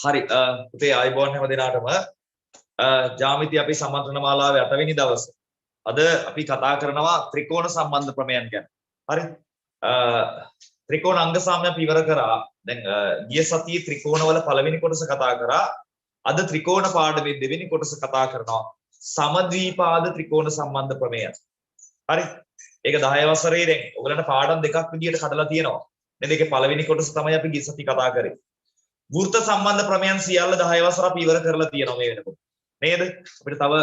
හරි පුතේ ආයිබෝන් හැම දිනාටම ජ්‍යාමිති අපි සම්මන්ත්‍රණ මාලාවේ 8 වෙනි දවසේ. අද අපි කතා කරනවා ත්‍රිකෝණ සම්බන්ධ ප්‍රමේයන් ගැන. හරි. ත්‍රිකෝණ අංග සාම්‍ය අපි ඉවර කරා. දැන් ගිය සතියේ ත්‍රිකෝණවල පළවෙනි කොටස කතා කරා. අද ත්‍රිකෝණ පාඩමේ දෙවෙනි කොටස කතා කරනවා සමද්විපාද ත්‍රිකෝණ සම්බන්ධ ප්‍රමේයන්. හරි. ඒක 10 වසරේ දැන් ඔයගලන්ට පාඩම් දෙකක් විදියට කඩලා තියෙනවා. නේද? ඒකේ පළවෙනි කොටස තමයි අපි ගිය සතියේ කතා කරේ. වෘත්ත සම්බන්ධ ප්‍රමේයන් සියල්ල 10 වසර අපි ඉවර කරලා තියෙනවා මේ වෙනකොට. නේද? අපිට තව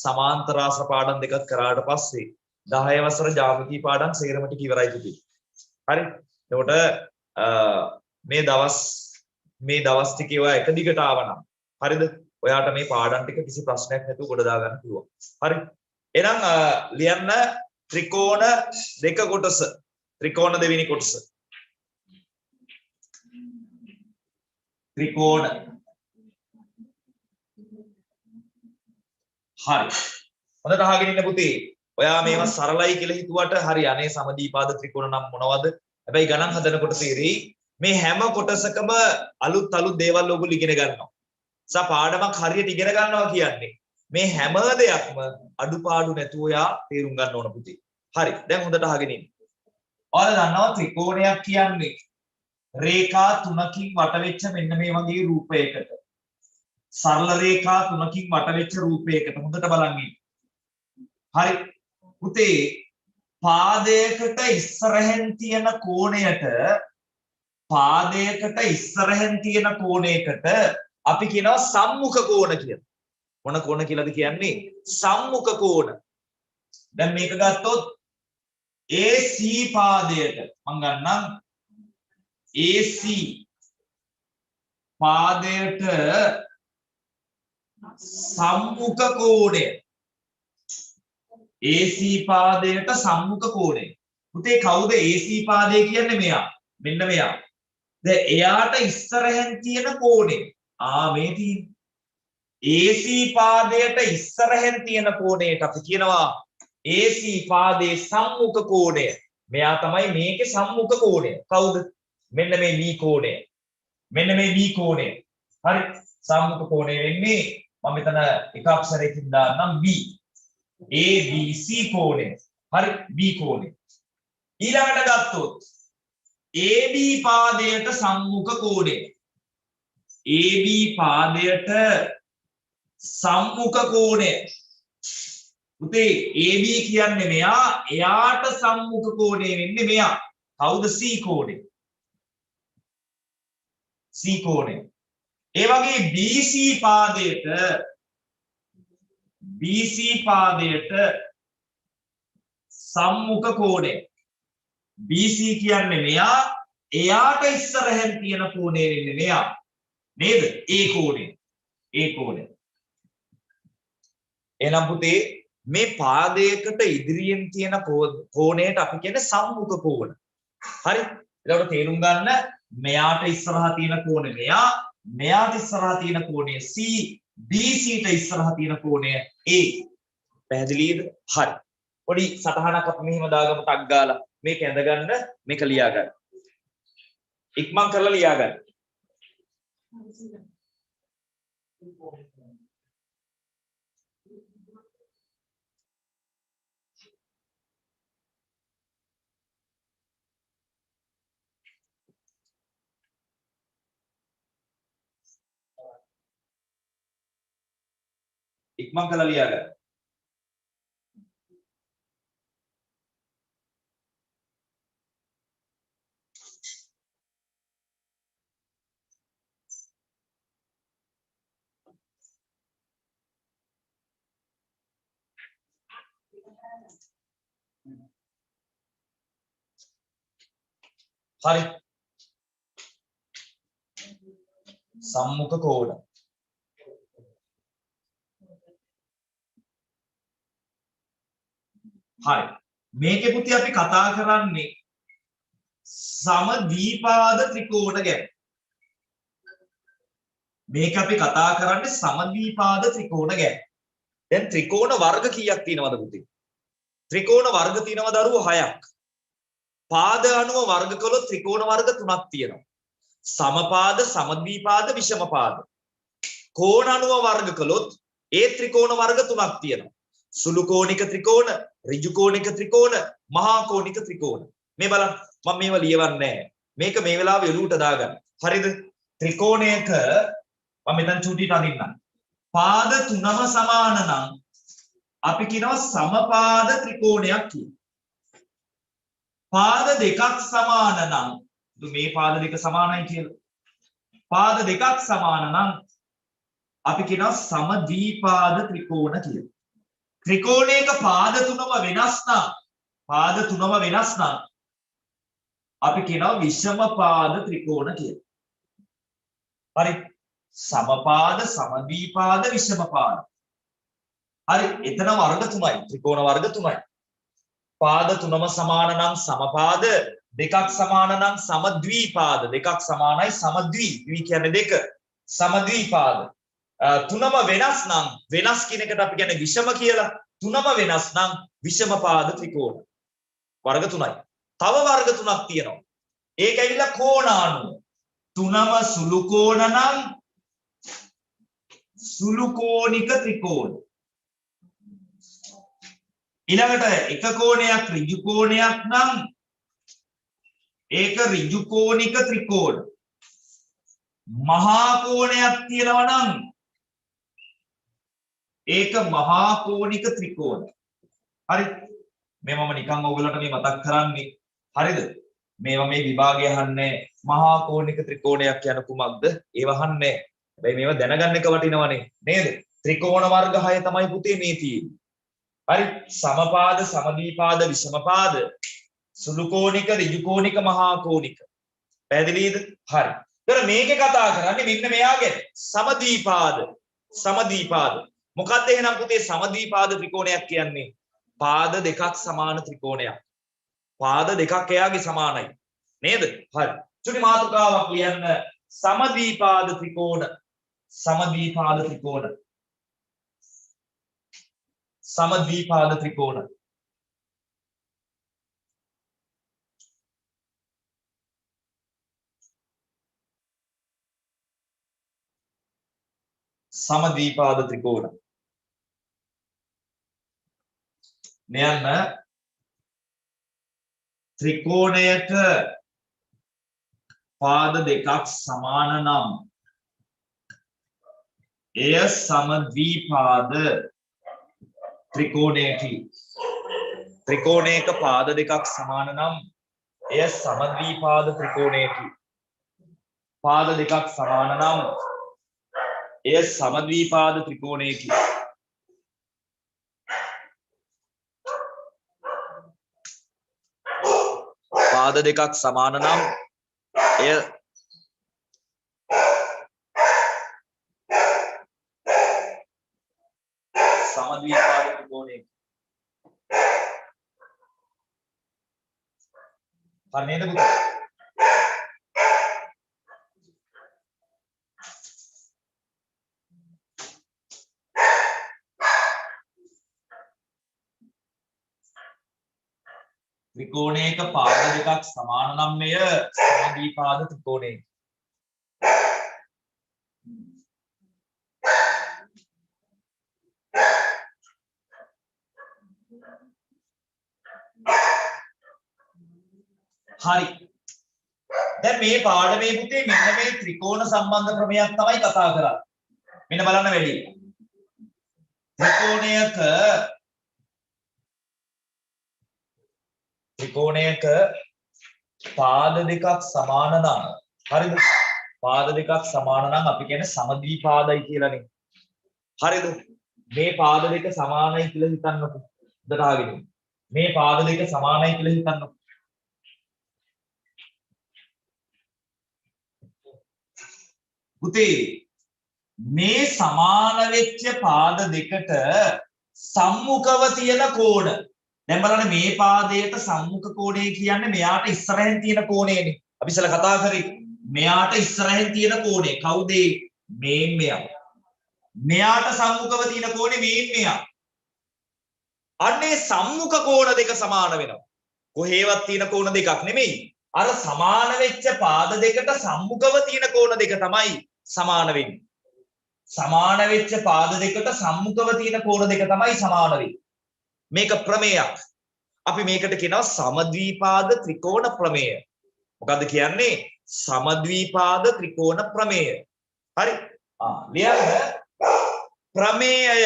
සමාන්තර ආශ්‍ර පාඩම් දෙකක් කරාට පස්සේ 10 වසර ජ්‍යාමිති පාඩම් සේරම ටික ඉවරයි පුතේ. හරි. එතකොට මේ දවස් ටික ඒවා එක දිගට ආවනම් හරිද? ඔයාට මේ පාඩම් ටික කිසි ප්‍රශ්නයක් නැතුව ගොඩ දා ගන්න පුළුවන්. හරි. එහෙනම් ලියන්න ත්‍රිකෝණ දෙක කොටස. ත්‍රිකෝණ දෙවෙනි කොටස. ත්‍රිකෝණ. හරි. හොඳට අහගෙන ඉන්න පුතේ. ඔයා මේවා සරලයි කියලා හිතුවට හරි අනේ සමදීපාද ත්‍රිකෝණ නම් මොනවද? හැබැයි ගණන් හදනකොට තේරෙයි මේ හැම කොටසකම අලුත් දේවල් ඔයගොල්ලෝ ඉගෙන ගන්නවා. පාඩමක් හරියට ඉගෙන ගන්නවා කියන්නේ මේ හැම දෙයක්ම අඩුපාඩු නැතුව ඔයා තේරුම් ගන්න ඕන පුතේ. හරි. දැන් හොඳට අහගෙන ඉන්න. ඔයාලා දන්නවා ත්‍රිකෝණයක් කියන්නේ රේඛා තුනකින් වටවෙච්ච මෙන්න මේ වගේ රූපයකට. සරල රේඛා තුනකින් වටවෙච්ච රූපයකට හොඳට බලන්න ඉන්න. හරි. පුතේ පාදයකට ඉස්සරහෙන් තියෙන කෝණයකට අපි කියනවා සම්මුඛ කෝණ කියලා. මොන කෝණ කියලාද කියන්නේ? සම්මුඛ කෝණ. දැන් මේක ගත්තොත් AC පාදයට මම ගන්නම් AC පාදයට සම්මුඛ කෝණය. AC පාදයට සම්මුඛ කෝණය. පුතේ කවුද AC පාදය කියන්නේ? මෙයා. මෙන්න මෙයා. දැන් එයාට ඉස්සරහෙන් තියෙන කෝණය. මේ තියෙන AC පාදයට ඉස්සරහෙන් තියෙන කෝණයට අපි කියනවා AC පාදයේ සම්මුඛ කෝණය. මෙයා තමයි මේකේ සම්මුඛ කෝණය. කවුද? මෙන්න මේ B කෝණය. මෙන්න මේ B කෝණය. හරි. සම්මුඛ කෝණය වෙන්නේ මම මෙතන එක අක්ෂරයකින් දාන්නම් B. ABC කෝණය. හරි. B කෝණය. ඊළඟට ගත්තොත් AB පාදයට සම්මුඛ කෝණය. AB පාදයට සම්මුඛ කෝණය. පුතේ AB කියන්නේ මෙයා, එයාට සම්මුඛ කෝණය වෙන්නේ මෙයා. කවුද? C කෝණය. C කෝණය. ඒ වගේ BC පාදයට සම්මුඛ කෝණය. BC කියන්නේ මෙයා, එයාට ඉස්සරහෙන් තියෙන කෝණය වෙන්නේ මෙයා. නේද? A කෝණය. A කෝණය. එහෙනම් පුතේ මේ පාදයකට ඉදිරියෙන් තියෙන කෝණයට අපි කියන්නේ සම්මුඛ කෝණ. හරි? එතකොට තේරුම් ගන්න මෙයාට ඉස්සරහා තියෙන කෝණය මෙයා, මෙයාට ඉස්සරහා තියෙන කෝණය C, BCට ඉස්සරහා තියෙන කෝණය A. පැහැදිලිද? හරි. පොඩි සටහනක් අපි මෙහෙම දාගමු ටක් ගාලා. මේක ඇඳගන්න, මේක ලියා ගන්න. ඉක්මන් කරලා ලියා ගන්න. ඉක්මන් කරලා ලියා ගන්න. හරි. සම්මුඛ කෝණ. හරි. මේකේ පුතේ අපි කතා කරන්නේ සමද්විපාද ත්‍රිකෝණ ගැන. මේක අපි කතා කරන්නේ සමද්විපාද ත්‍රිකෝණ ගැන. දැන් ත්‍රිකෝණ වර්ග කීයක් තියෙනවද පුතේ? ත්‍රිකෝණ වර්ග තියෙනවා දරුවෝ 6ක්. පාද අනුව වර්ග කළොත් ත්‍රිකෝණ වර්ග තුනක් තියෙනවා. සමපාද, සමද්විපාද, විෂමපාද. කෝණ අනුව වර්ග කළොත් ඒ ත්‍රිකෝණ වර්ග තුනක් තියෙනවා. සුළු කෝණික ත්‍රිකෝණ, ඍජු කෝණික ත්‍රිකෝණ, මහා කෝණික ත්‍රිකෝණ. මේ බලන්න මම මේව ලියවන්නේ නැහැ. මේක මේ වෙලාවේ එළුවට දාගන්න. හරිද? ත්‍රිකෝණයක මම මෙතන චූටිට අදින්නම්. පාද තුනම සමාන නම් අපි කියනවා සමපාද ත්‍රිකෝණයක් කියලා. පාද දෙකක් සමාන නම් මේ පාද දෙක සමානයි කියලා. පාද දෙකක් සමාන නම් අපි කියනවා සමද්විපාද ත්‍රිකෝණ කියලා. ත්‍රිකෝණයක පාද තුනම වෙනස් නම් අපි කියනවා විෂමපාද ත්‍රිකෝණ කියලා. හරි. සමපාද, සමද්විපාද, විෂමපාද. හරි. එතන වර්ග තුනයි. ත්‍රිකෝණ වර්ග තුනයි. පාද තුනම සමාන නම් සමපාද, දෙකක් සමාන නම් සමද්විපාද, දෙකක් සමානයි සමද්වි. ද්වි කියන්නේ දෙක. සමද්විපාද. තුනම වෙනස් නම් වෙනස් කියන එකට අපි කියන්නේ විෂම කියලා. තුනම වෙනස් නම් විෂමපාද ත්‍රිකෝණ. වර්ග තුනයි. තව වර්ග තුනක් තියෙනවා. ඒක ඇවිල්ලා කෝණානුව. තුනම සුළු කෝණ නම් සුළු කෝණික ත්‍රිකෝණ. ඊළඟට එක කෝණයක් ඍජු කෝණයක් නම් ඒක ඍජු කෝණික ත්‍රිකෝණ. මහා කෝණයක් තියෙනවා නම් ඒක මහා කෝණික ත්‍රිකෝණ. හරි. මේ මම නිකන් ඔයගලට මේ මතක් කරන්නේ. හරිද? මේවා මේ විභාගය අහන්නේ මහා කෝණික ත්‍රිකෝණයක් කියන කුමක්ද? ඒව අහන්නේ. හැබැයි මේවා දැනගන්න එක වටිනවනේ නේද? ත්‍රිකෝණ වර්ග 6 තමයි පුතේ මේ තියෙන්නේ. හරි. සමපාද, සමද්විපාද, විෂමපාද, සුළු කෝණික, ඍජු කෝණික, මහා කෝණික. පැහැදිලිද? හරි. ඒතර මේකේ කතා කරන්නේ මෙන්න මෙයා ගැන. සමද්විපාද. සමද්විපාද. මොකක්ද එහෙනම් පුතේ සමද්විපාද ත්‍රිකෝණයක් කියන්නේ? පාද දෙකක් සමාන ත්‍රිකෝණයක්. පාද දෙකක් එයාගේ සමානයි. නේද? හරි. චුටි මාතෘකාවක් ලියන්න. සමද්විපාද ත්‍රිකෝණ. සමද්විපාද ත්‍රිකෝණ. සමද්විපාද ත්‍රිකෝණ. සමද්විපාද ත්‍රිකෝණ. මෙයන්න ත්‍රිකෝණයක පාද දෙකක් සමාන නම් එය සමද්විපාද ත්‍රිකෝණයකි. ත්‍රිකෝණයක පාද දෙකක් සමාන නම් එය සමද්විපාද ත්‍රිකෝණයකි. පාද දෙකක් සමාන නම් එය සමද්විපාද ත්‍රිකෝණයකි. පාද දෙකක් සමාන නම් එය සමද්විපාද ත්‍රිකෝණයකි. හරි නේද පුතේ? ත්‍රිකෝණයක පාද දෙකක් සමාන නම් මෙය සමද්විපාද ත්‍රිකෝණයකි. හරි. දැන් මේ පාඩමේ පුතේ මෙන්න මේ ත්‍රිකෝණ සම්බන්ධ ක්‍රමයක් තමයි කතා කරන්නේ. මෙන්න බලන්න වැඩි. ත්‍රිකෝණයක පාද දෙකක් සමාන නම් හරිද? පාද දෙකක් සමාන නම් අපි කියන්නේ සමද්විපාදයි කියලානේ. හරිද? මේ පාද දෙක සමානයි කියලා හිතන්නකො. දරාගෙන. මේ පාද දෙක සමානයි කියලා හිතන්නකො. පුතේ මේ සමාන වෙච්ච පාද දෙකට සම්මුඛව තියෙන කෝණ. දැන් බලන්න මේ පාදයට සම්මුඛ කෝණය කියන්නේ මෙයාට ඉස්සරහින් තියෙන කෝණයනේ. අපි ඉස්සලා කතා කරේ මෙයාට ඉස්සරහින් තියෙන කෝණය. කවුද මේ මෙයා. මෙයාට සම්මුඛව තියෙන කෝණේ මේ මෙයා. අන්නේ සම්මුඛ කෝණ දෙක සමාන වෙනවා. කොහේවත් තියෙන කෝණ දෙකක් නෙමෙයි. අර සමාන වෙච්ච පාද දෙකට සම්මුඛව තියෙන කෝණ දෙක තමයි සමාන වෙන්නේ. සමාන වෙච්ච පාද දෙකට සම්මුඛව තියෙන කෝණ දෙක තමයි සමාන වෙන්නේ. මේක ප්‍රමේයක්. අපි මේකට කියනවා සමද්විපාද ත්‍රිකෝණ ප්‍රමේය. මොකද්ද කියන්නේ? සමද්විපාද ත්‍රිකෝණ ප්‍රමේය. හරි. ලියන්න ප්‍රමේය.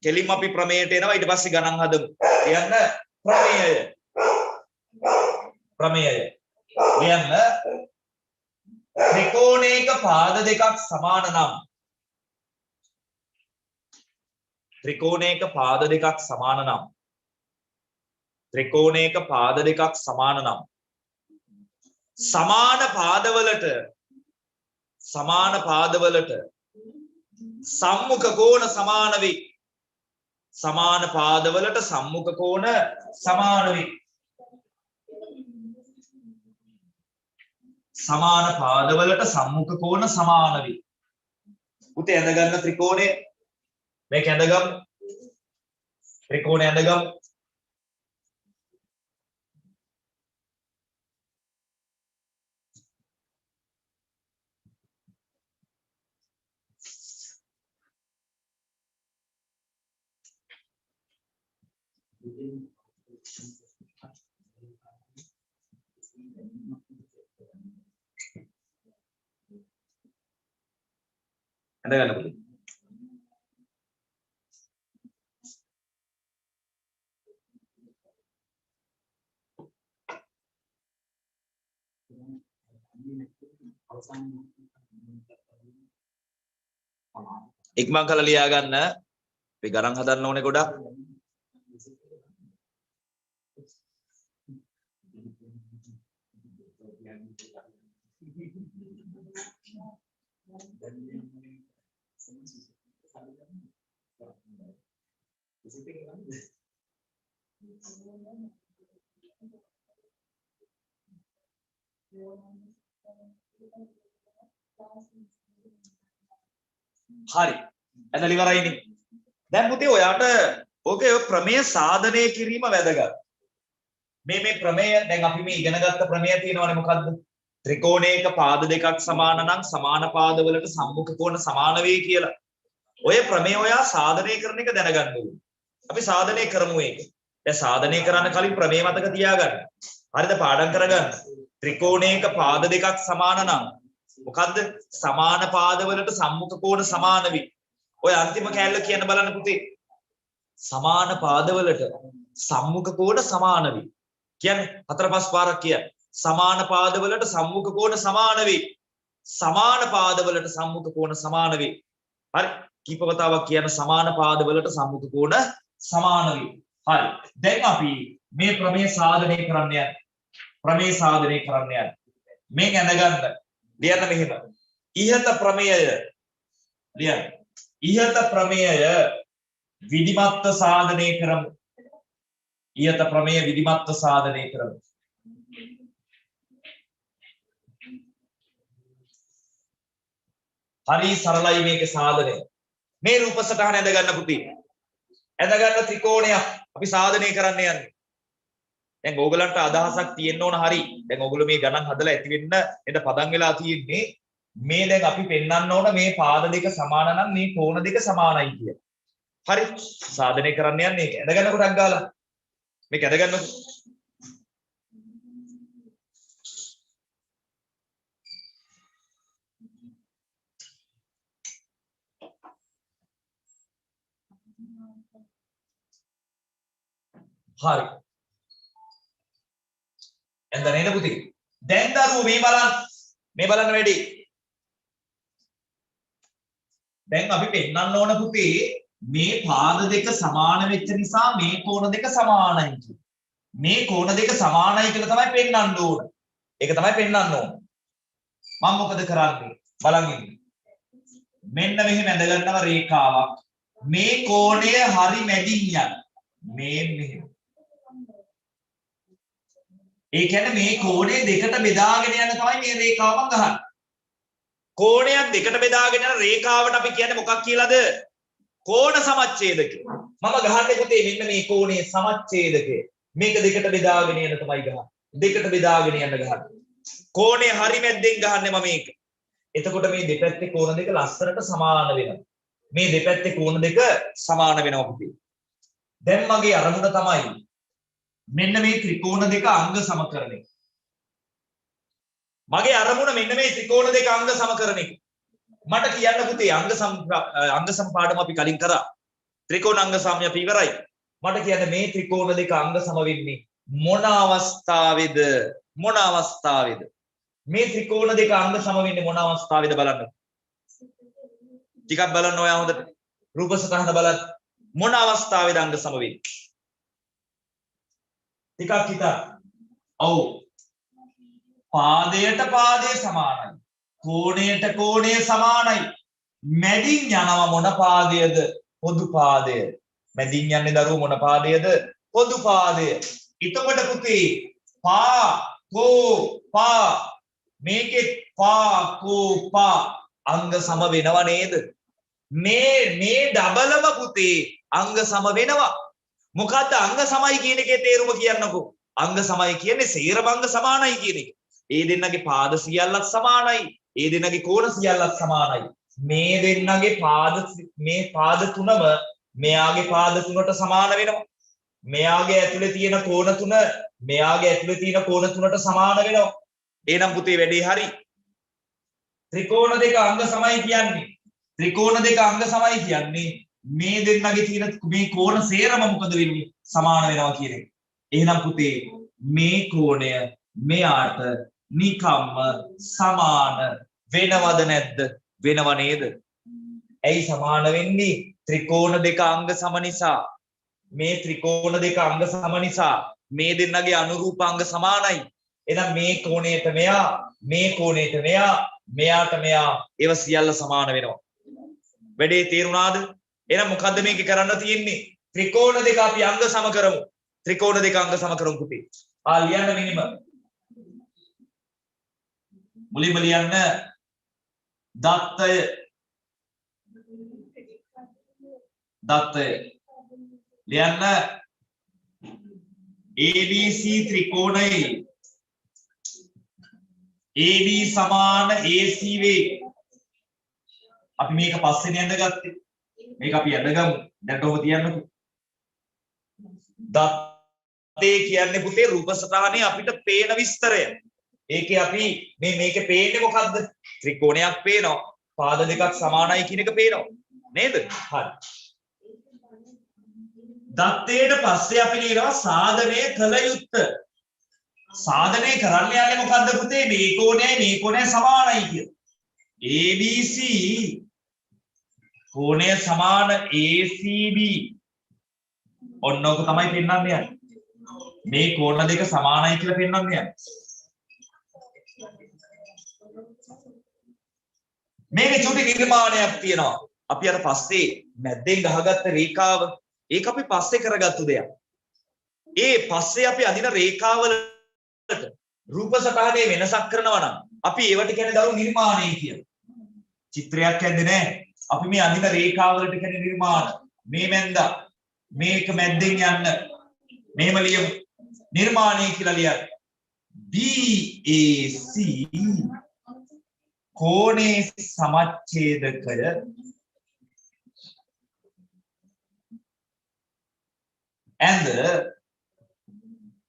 කෙලින්ම අපි ප්‍රමේයට එනවා ඊට පස්සේ ගණන් හදමු. ලියන්න ප්‍රමේය. ප්‍රමේය. ලියන්න ත්‍රිකෝණයක පාද දෙකක් සමාන නම් ත්‍රිකෝණයක පාද දෙකක් සමාන නම් ත්‍රිකෝණයක පාද දෙකක් සමාන නම් සමාන පාදවලට සම්මුඛ කෝණ සමාන වේ. සමාන පාදවලට සම්මුඛ කෝණ සමාන වේ. සමාන පාදවලට සම්මුඛ කෝණ සමාන වේ. උතේ ඇඳගන්න ත්‍රිකෝණය මේක ඇඳගමු. ත්‍රිකෝණය ඇඳගමු. ඇඳගන්න පුළුවන්. ඉක්මන් කරලා ලියා ගන්න. අපි ගණන් හදන්න ඕනේ ගොඩක්. හරි. ඇඳලා ඉවරයිනේ. දැන් පුතේ ඔයාට ඔගේ ප්‍රමේය සාධනය කිරීම වැදගත්. මේ ප්‍රමේය දැන් අපි මේ ඉගෙන ගත්ත ප්‍රමේය තියෙනවනේ මොකද්ද? ත්‍රිකෝණයක පාද දෙකක් සමාන නම් සමාන පාදවලට සම්මුඛ කෝණ සමාන වේ කියලා. ඔය ප්‍රමේය ඔයා සාධනය කරන එක දැනගන්න ඕනේ. අපි සාධනය කරමු ඒක. දැන් සාධනය කරන්න කලින් ප්‍රමේය මතක තියාගන්න. හරිද? පාඩම් කරගන්න. ත්‍රිකෝණයක පාද දෙකක් සමාන නම් මොකද්ද? සමාන පාදවලට සම්මුඛ කෝණ සමාන වේ. ඔය අන්තිම කැලල කියන බලන්න පුතේ. සමාන පාදවලට සම්මුඛ කෝණ සමාන වේ. කියන්නේ හතර පහ පාරක් කිය. සමාන පාදවලට සම්මුඛ කෝණ සමාන වේ. සමාන පාදවලට සම්මුඛ කෝණ සමාන වේ. හරි. කීප වතාවක් කියන සමාන පාදවලට සම්මුඛ කෝණ සමාන වේ. හරි. දැන් අපි මේ ප්‍රමේය සාධනය කරන්න යන්නේ. ප්‍රමේය සාධනය කරන්න යන්නේ. මේක ඇඳගන්න. ලියන්න මෙහෙම. ඉහත ප්‍රමේය ලියන්න. ඉහත ප්‍රමේය විධිමත්ව සාධනය කරමු. ඉහත ප්‍රමේය විධිමත්ව සාධනය කරමු. හරි සරලයි මේකේ සාධනය. මේ රූප සටහන ඇඳගන්න පුතේ. ඇඳගන්න ත්‍රිකෝණයක් අපි සාධනය කරන්න යන්නේ. දැන් ඕගලන්ට අදහසක් තියෙන්න ඕන හරි. දැන් ඕගොල්ලෝ මේ ගණන් හදලා ඇති වෙන්න එන්න පදන් වෙලා තියෙන්නේ. මේ දැන් අපි පෙන්වන්න ඕන මේ පාද දෙක සමාන නම් මේ කෝණ දෙක සමානයි කියලා. හරි. සාධනය කරන්න යන්නේ ඒක. ඇඳගන්න කොටක් ගාලා. මේක ඇඳගන්නකො. හරි. එන්ද නේද පුතේ? දැන් දරුවෝ මේ බලන්න වැඩි. දැන් අපි පෙන්නන්න ඕන පුතේ මේ පාද දෙක සමාන වෙච්ච නිසා මේ කෝණ දෙක සමානයි කියලා. මේ කෝණ දෙක සමානයි කියලා තමයි පෙන්නන්න ඕන. ඒක තමයි පෙන්නන්න ඕන. මම මොකද කරන්නේ? බලන් ඉන්න. මෙන්න මෙහෙම ඇඳගන්නවා රේඛාවක්. මේ කෝණය හරි මැදින් යන. මෙහෙම. ඒ කියන්නේ මේ කෝණය දෙකට බෙදාගෙන යන තමයි මේ රේඛාව මම ගහන්නේ. කෝණයක් දෙකට බෙදාගෙන යන රේඛාවට අපි කියන්නේ මොකක් කියලාද? කෝණ සමච්ඡේදකය. මම ගහන්නේ පුතේ මෙන්න මේ කෝණයේ සමච්ඡේදකය. මේක දෙකට බෙදාගෙන යන තමයි ගහන්නේ. දෙකට බෙදාගෙන යන ගහන්නේ. කෝණේ හරි මැද්දෙන් ගහන්නේ මම මේක. එතකොට මේ දෙපැත්තේ කෝණ දෙක ලස්සනට සමාන වෙනවා. මේ දෙපැත්තේ කෝණ දෙක සමාන වෙනවා පුතේ. දැන් මගේ අරමුණ තමයි මෙන්න මේ ත්‍රිකෝණ දෙක අංග සම කරන එක. මගේ අරමුණ මෙන්න මේ ත්‍රිකෝණ දෙක අංග සම කරන එක. මට කියන්න පුතේ අංග සම පාඩම අපි කලින් කරා. ත්‍රිකෝණ අංග සමය අපි ඉවරයි. මට කියන්න මේ ත්‍රිකෝණ දෙක අංග සම වෙන්නේ මොන අවස්ථාවේද? මොන අවස්ථාවේද? මේ ත්‍රිකෝණ දෙක අංග සම වෙන්නේ මොන අවස්ථාවේද බලන්න. ටිකක් බලන්න ඔයා හොඳට. රූප සටහන බලන්න. මොන අවස්ථාවේද අංග සම වෙන්නේ? ටිකක් හිතා. ඔව්. පාදයට පාදය සමානයි. කෝණයට කෝණය සමානයි. මැදින් යනවා මොන පාදයේද? පොදු පාදය. මැදින් යන්නේ දරුවෝ මොන පාදයේද? පොදු පාදය. එතකොට පුතේ පා කෝ පා මේකේ පා කෝ පා අංග සම වෙනව නේද? මේ ඩබලම පුතේ අංග සම වෙනවා. මොකද්ද අංග සමයි කියන එකේ තේරුම කියන්නකෝ. අංග සමයි කියන්නේ සේරම අංග සමානයි කියන එක. ඒ දෙන්නගේ පාද සියල්ලත් සමානයි. ඒ දෙන්නගේ කෝණ සියල්ලත් සමානයි. මේ දෙන්නගේ මේ පාද තුනම මෙයාගේ පාද තුනට සමාන වෙනවා. මෙයාගේ ඇතුලේ තියෙන කෝණ තුන මෙයාගේ ඇතුලේ තියෙන කෝණ තුනට සමාන වෙනවා. එහෙනම් පුතේ වැඩේ හරි. ත්‍රිකෝණ දෙක අංග සමයි කියන්නේ. ත්‍රිකෝණ දෙක අංග සමයි කියන්නේ මේ දෙන්නගේ තියෙන මේ කෝණ සේරම මොකද වෙන්නේ? සමාන වෙනවා කියන එක. එහෙනම් පුතේ මේ කෝණය මෙයාට නිකම්ම සමාන වෙනවද නැද්ද? වෙනව නේද? ඇයි සමාන වෙන්නේ? ත්‍රිකෝණ දෙක අංග සම නිසා. මේ ත්‍රිකෝණ දෙක අංග සම නිසා මේ දෙන්නගේ අනුරූපාංග සමානයි. එහෙනම් මේ කෝණයට මෙයා, මේ කෝණයට මෙයා, මෙයාට මෙයා ඒව සියල්ල සමාන වෙනවා. වැඩේ තේරුණාද? එහෙනම් මොකද්ද මේක කරන්න තියෙන්නේ? ත්‍රිකෝණ දෙක අපි අංග සම කරමු. ත්‍රිකෝණ දෙක අංග සම කරමු පුතේ. ලියන්න මිනිම. මුලින්ම ලියන්න දත්තය. දත්තය. ලියන්න ABC ත්‍රිකෝණයේ AB සමාන AC වේ. අපි මේක පස්සේ නේද ගත්තේ. මේක අපි යන්නගමු. දැන් ඔබ තියන්නකෝ. දත්තේ කියන්නේ පුතේ රූප සටහනේ අපිට පේන විස්තරය. ඒකේ අපි මේකේ පේන්නේ මොකද්ද? ත්‍රිකෝණයක් පේනවා. පාද දෙකක් සමානයි කියන එක පේනවා. නේද? හරි. දත්තේට පස්සේ අපි ලියනවා සාධනය කළ යුත්තේ. සාධනය කරන්න යන්නේ මොකද්ද පුතේ? මේ කෝණය සමානයි කියලා. ABC කෝණය සමාන ACB. ඔන්නෝක තමයි පෙන්වන්න යන්නේ. මේ කෝණ දෙක සමානයි කියලා පෙන්වන්න යන්නේ. මේකේ චුටි නිර්මාණයක් තියෙනවා. අපි අර පස්සේ මැද්දෙන් ගහගත්ත රේඛාව ඒක අපි පස්සේ කරගත්තු දෙයක්. ඒ පස්සේ අපි අදින රේඛාවලට රූප සටහනේ වෙනසක් කරනවා නම් අපි ඒවට කියන්නේ දරු නිර්මාණය කියලා. චිත්‍රයක් ඇද්දේ නැහැ. අපි මේ අදින රේඛාවලට කියන්නේ නිර්මාණ. මේ මැද්ද මේක මැද්දෙන් යන්න මෙහෙම ලියමු. නිර්මාණය කියලා ලියන්න. BAC කෝණේ සමච්ඡේදකය and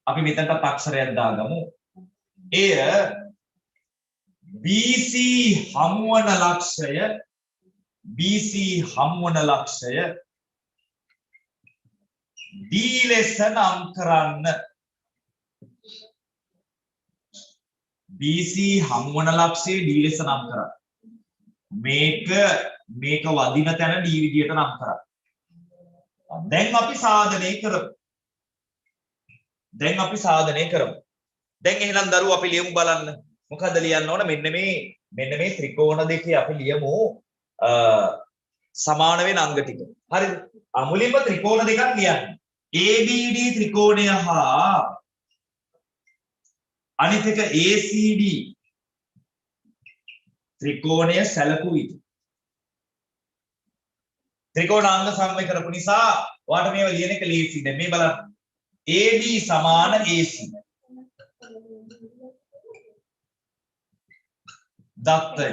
අපි මෙතනට අක්ෂරයක් දාගමු. එය BC හමුවන ලක්ෂය D ලෙස නම් කරන්න. BC හමුවන ලක්ෂය D ලෙස නම් කරන්න. මේක වදින තැන D විදියට නම් කරන්න. දැන් අපි සාධනය කරමු. දැන් එහෙනම් දරුවෝ අපි ලියමු බලන්න. මොකද්ද ලියන්න ඕන? මෙන්න මේ ත්‍රිකෝණ දෙකේ අපි ලියමු සමාන වෙන අංග ටික. හරිද? මුලින්ම ත්‍රිකෝණ දෙකක් ලියන්න. ABD ත්‍රිකෝණය හා අනිත් එක ACD ත්‍රිකෝණය සැලකු විට. ත්‍රිකෝණාංග සමය කරපු නිසා ඔයාලට මේව ලියන එක ලේසියි. දැන් මේ බලන්න. AD සමාන AC. දත්තය.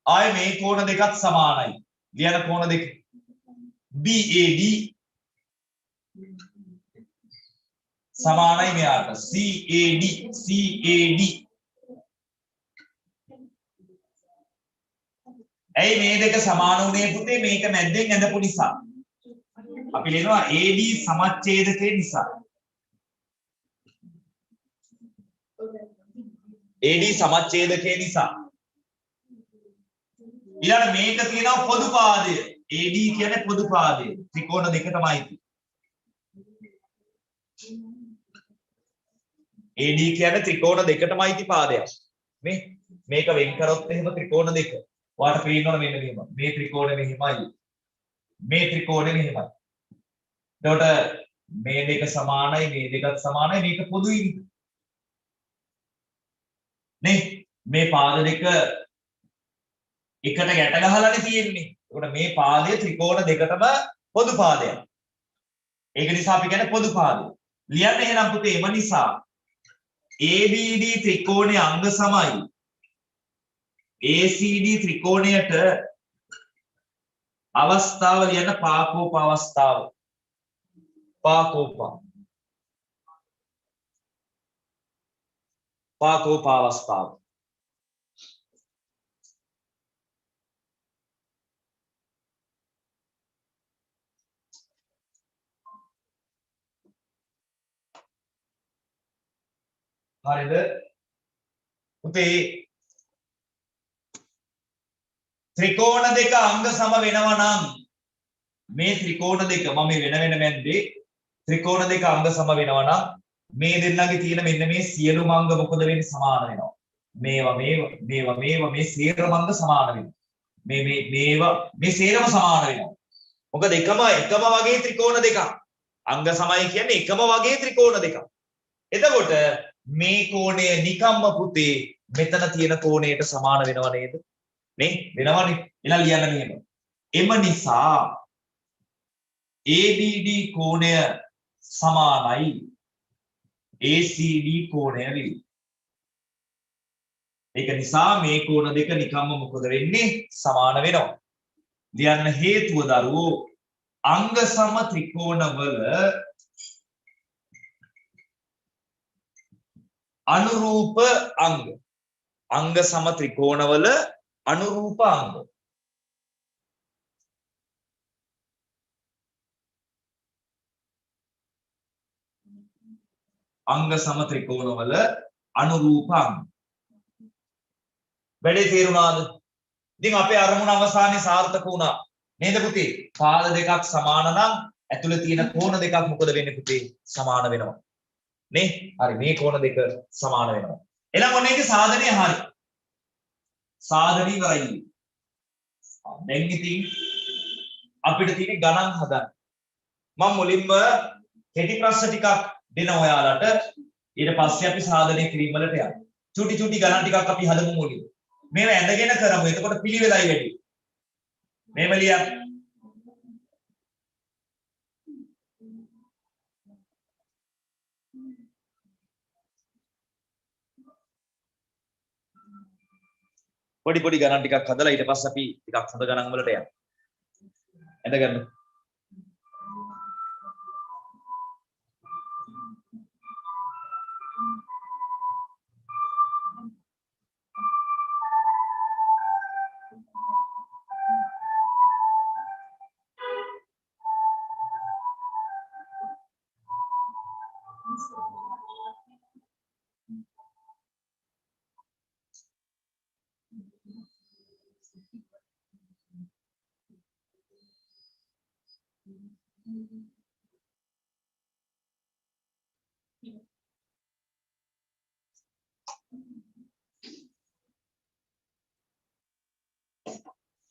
ආය මේ කෝණ දෙකත් සමානයි. ලියන කෝණ දෙක. BAD සමානයි මෙයාට. CAD. ඇයි මේ දෙක සමාන වුණේ පුතේ? මේක මැද්දෙන් ඇඳපු නිසා. අපි ලියනවා AD සමච්ඡේදකේ නිසා. AD සමච්ඡේදකේ නිසා. ඊළඟ මේක තියෙනවා පොදු පාදය. AD කියන්නේ පොදු පාදය. ත්‍රිකෝණ දෙක තමයි. AD කියන්නේ ත්‍රිකෝණ දෙකටමයි පාදයක්. මේක වෙන් කරොත් එහෙම ත්‍රිකෝණ දෙක. ඔයාලට පේනවනේ මෙන්න මෙහෙම. මේ ත්‍රිකෝණය මෙහෙමයි. මේ ත්‍රිකෝණය මෙහෙමයි. එතකොට මේ දෙක සමානයි, මේ දෙකත් සමානයි, මේක පොදුයි. නේ? මේ පාද දෙක එකට ගැට ගහලානේ තියෙන්නේ. එතකොට මේ පාදයේ ත්‍රිකෝණ දෙකටම පොදු පාදයක්. ඒක නිසා අපි කියන්නේ පොදු පාදය. ලියන්න එහෙනම් පුතේ එම නිසා ABD ත්‍රිකෝණයේ අංග සමයි ACD ත්‍රිකෝණයට අවස්ථාව ලියන්න පාකෝප අවස්ථාව. පාකෝප අවස්ථාව. හරිද? පුතේ ත්‍රිකෝණ දෙක අංග සම වෙනවා නම් මේ ත්‍රිකෝණ දෙක මම වෙන වෙන මැද්දේ ත්‍රිකෝණ දෙක අංග සම වෙනවා නම් මේ දෙන්නගේ තියෙන මෙන්න මේ සියලුම අංග මොකද වෙන්නේ? සමාන වෙනවා. මේවා මේ සියලුම අංග සමාන වෙනවා. මේ සියලුම සමාන වෙනවා. මොකද එකම වගේ ත්‍රිකෝණ දෙකක්. අංග සමයි කියන්නේ එකම වගේ ත්‍රිකෝණ දෙකක්. එතකොට මේ කෝණය නිකම්ම පුතේ මෙතන තියෙන කෝණයට සමාන වෙනව නේද? නේ? වෙනවනේ. එහෙනම් ලියන්න මෙහෙම. එම නිසා ABD කෝණය සමානයි ACD කෝණය වෙයි. ඒක නිසා මේ කෝණ දෙක නිකම්ම මොකද වෙන්නේ? සමාන වෙනවා. ලියන්න හේතුව දරුවෝ අංග සම ත්‍රිකෝණවල අනුරූප අංග සම ත්‍රිකෝණවල අනුරූප අංග සම ත්‍රිකෝණවල අනුරූප අංග. වැඩේ තේරුණාද? ඉතින් අපේ අරමුණ අවසානයේ සාර්ථක වුණා. නේද පුතේ? පාද දෙකක් සමාන නම් ඇතුලේ තියෙන කෝණ දෙකක් මොකද වෙන්නේ පුතේ? සමාන වෙනවා. නේ? හරි මේ කෝණ දෙක සමාන වෙනවා. එහෙනම් ඔන්න ඒකේ සාධනය හරි. සාධනී ඉවරයි. දැන් ඉතින් අපිට තියෙන ගණන් හදන්න. මම මුලින්ම කෙටි ප්‍රශ්න ටිකක් දෙන ඔයාලට. ඊට පස්සේ අපි සාධනය කිරීම වලට යමු. චුටි ගණන් ටිකක් අපි හදමු මුලින්. මේව ඇඳගෙන කරමු. එතකොට පිළිවෙලයි වැඩි. මේව ලියන්න. පොඩි ගණන් ටිකක් හදලා ඊට පස්සේ අපි ටිකක් හොඳ ගණන් වලට යමු. ඇඳගන්න.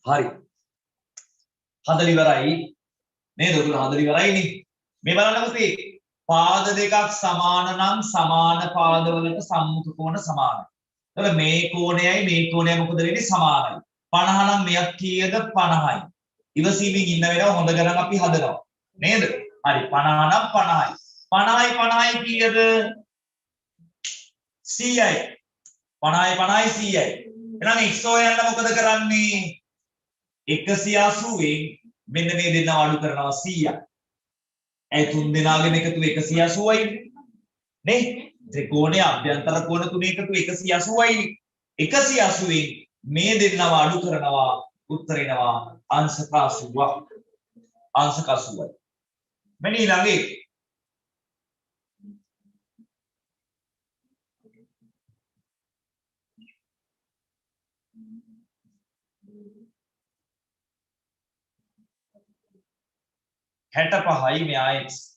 හරි. හදලා ඉවරයි. නේද? උතුර හදලා ඉවරයිනේ. මේ බලන්න පුතේ. පාද දෙකක් සමාන නම් සමාන පාදවලට සම්මුඛ කෝණ සමානයි. එතකොට මේ කෝණයයි මේ කෝණයයි මොකද වෙන්නේ? සමානයි. 50 නම් මෙයක් කීයද? 50යි. ඉවසීමෙන් ඉන්න වෙලාව හොඳ ගණන් අපි හදනවා. නේද? හරි 50 නම් 50යි. 50යි කීයද 100යි 50යි 100යි එහෙනම් x හොයන්න මොකද කරන්නේ 180න් මෙන්න මේ දෙන්නව අඩු කරනවා 100යි ඒ තුන් දෙනාගෙම එකතු 180යි නේ ත්‍රිකෝණයේ අභ්‍යන්තර කෝණ තුනේ එකතු 180යි 180න් මේ දෙන්නව අඩු කරනවා උත්තර එනවා අංශක 80ක් අංශක 80යි මෙන්න ඊළඟ එක 65යි මෙයා x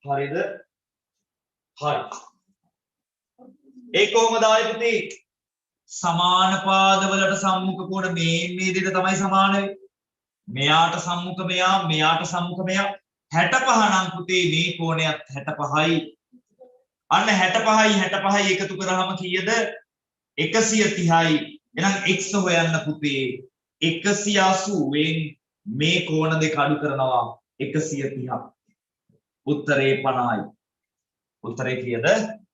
හරිද හරි ඒ කොහොමද ආයේ පුතේ සමාන පාදවලට සම්මුඛ කෝණ මේ දෙක තමයි සමාන වෙන්නේ මෙයාට සම්මුඛ මෙයා මෙයාට සම්මුඛ මෙයා 65 නම් පුතේ මේ කෝණයත් 65යි අන්න 65යි එකතු කරාම කීයද 130යි එහෙනම් x හොයන්න පුතේ 180න් මේ කෝණ දෙක අඩු කරනවා 130ක් උත්තරේ 50යි උත්තරේ කීයද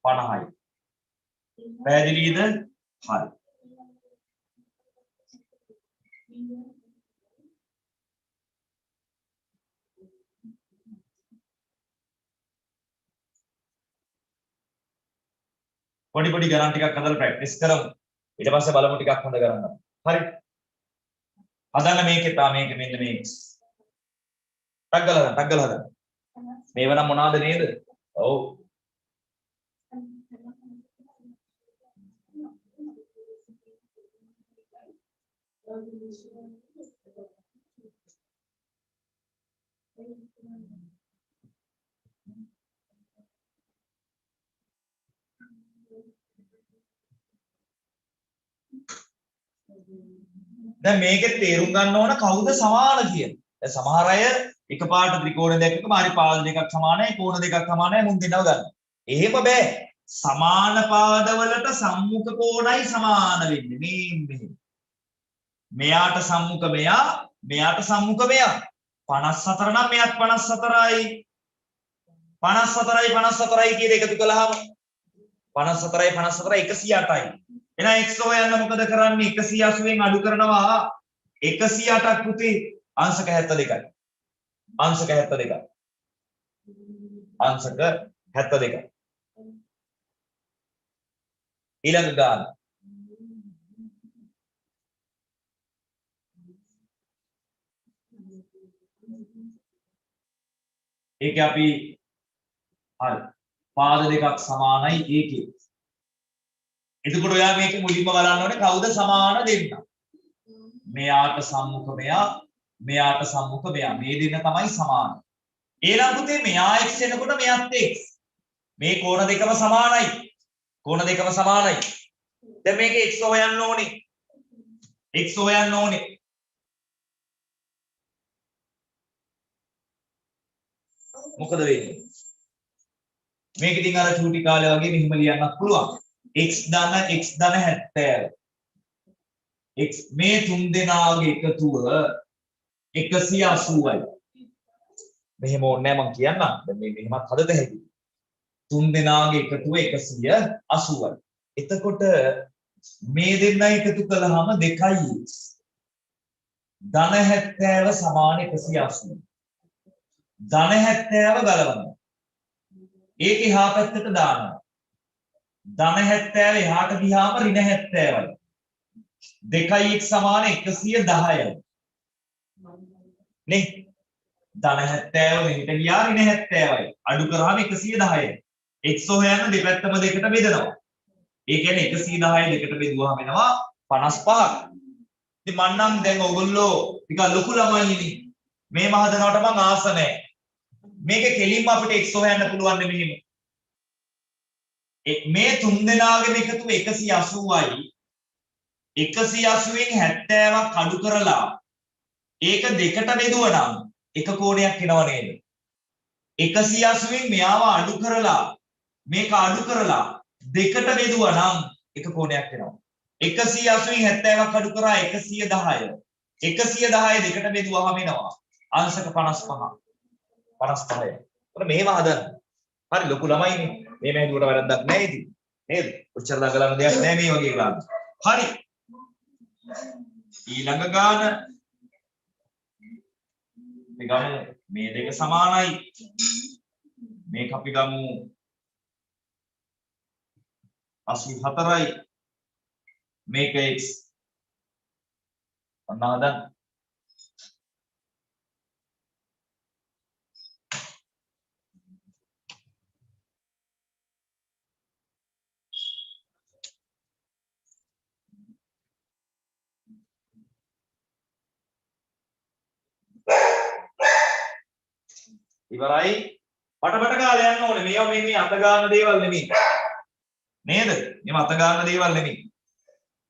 50යි පැහැදිලිද හරි පොඩි ගණන් ටිකක් හදලා ප්‍රැක්ටිස් කරමු ඊට පස්සේ බලමු ටිකක් හොඳ කරන්න හරි හදන්න මේකේ තා මේක මෙන්න මේ ටක් ගාලා හදන්න මේව නම් මොනවාද නේද ඔව් දැන් මේකේ තේරුම් ගන්න ඕන කවුද සමාන කියලා. දැන් සමහර අය එකපාරට ත්‍රිකෝණ දැක්කම හරි පාද දෙකක් සමානයි කෝණ දෙකක් සමානයි මුන් දෙන්නව ගන්න. එහෙම බෑ. සමාන පාදවලට සම්මුඛ කෝණයි සමාන වෙන්නේ. මේ මෙයාට සම්මුඛ මෙයා මෙයාට සම්මුඛ මෙයා 54 නම් මෙයාත් 54යි 54යි කියන එකතු කළාම 54යි 108යි එහෙනම් x හොයන්න මොකද කරන්නේ 180න් අඩු කරනවා 108ක් පුතේ අංශක 72යි අංශක 72යි අංශක 72යි ඊළඟ ගාන ඒක අපි හරි පාද දෙකක් සමානයි ඒකේ එතකොට ඔයා මේක මුලින්ම බලන්න ඕනේ කවුද සමාන දෙන්න මෙයාට සම්මුඛ මෙයා මෙයාට සම්මුඛ මෙයා මේ දෙන්න තමයි සමාන ඊළඟ පුතේ මෙයා x එනකොට මෙයාත් x මේ කෝණ දෙකම සමානයි දැන් මේක x හොයන්න ඕනේ මොකද වෙන්නේ මේක ඉතින් අර චූටි කාලේ වගේ මෙහිම ලියන්නත් පුළුවන් x ධන 70 x මේ තුන් දෙනාගේ එකතුව 180යි මෙහෙම ඕනේ නැහැ මම කියන්නම් දැන් මේ මෙහෙමත් හදත හැකියි තුන් දෙනාගේ එකතුව 180යි එතකොට මේ දෙන්නා එකතු කළාම 2x ධන 70 සමාන 180 ධන 70 ගලවනවා ඒක එහා පැත්තට දානවා ධන 70 එහාට ගියාම ඍණ 70යි 2x සමාන 110යි නේ ධන 70 මෙහෙට ගියා ඍණ 70යි අඩු කරාම 110යි x හොයන්න දෙපැත්තම දෙකට බෙදනවා ඒ කියන්නේ 110 දෙකට බෙදුවාම එනවා 55ක් ඉතින් මන්නම් දැන් ඔයගොල්ලෝ ටිකක් ලොකු ළමයිනේ මේ මහදනවට මං ආස නැහැ. මේක කෙලින්ම අපිට x හොයන්න පුළුවන් මෙහෙම. මේ තුන් දෙනාගේම එකතුව 180යි. 180න් 70ක් අඩු කරලා ඒක දෙකට බෙදුවනම් එක කෝණයක් එනව නේද? 180න් මෙයාව අඩු කරලා මේක අඩු කරලා දෙකට බෙදුවනම් එක කෝණයක් එනවා. 180න් 70ක් අඩු කරා 110. 110 දෙකට බෙදුවාම එනවා අංශක 55. 55. ඔන්න මේව හදන්න. හරි ලොකු ළමයිනේ. මේ මෑදුවට වැරද්දක් නැහැ ඉතින්. නේද? උච්චර දඟලන දෙයක් නැහැ මේ වගේ ගාන. හරි. ඊළඟ ගාන අපි ගමු මේ දෙක සමානයි. මේක අපි ගමු 84යි. මේක x. ඔන්න හදන්න. ඉවරයි. පටපට කාලේ යන්න ඕනේ. මේවා මේ අත ගන්න දේවල් නෙමෙයි. නේද? මේ අත ගන්න දේවල් නෙමෙයි.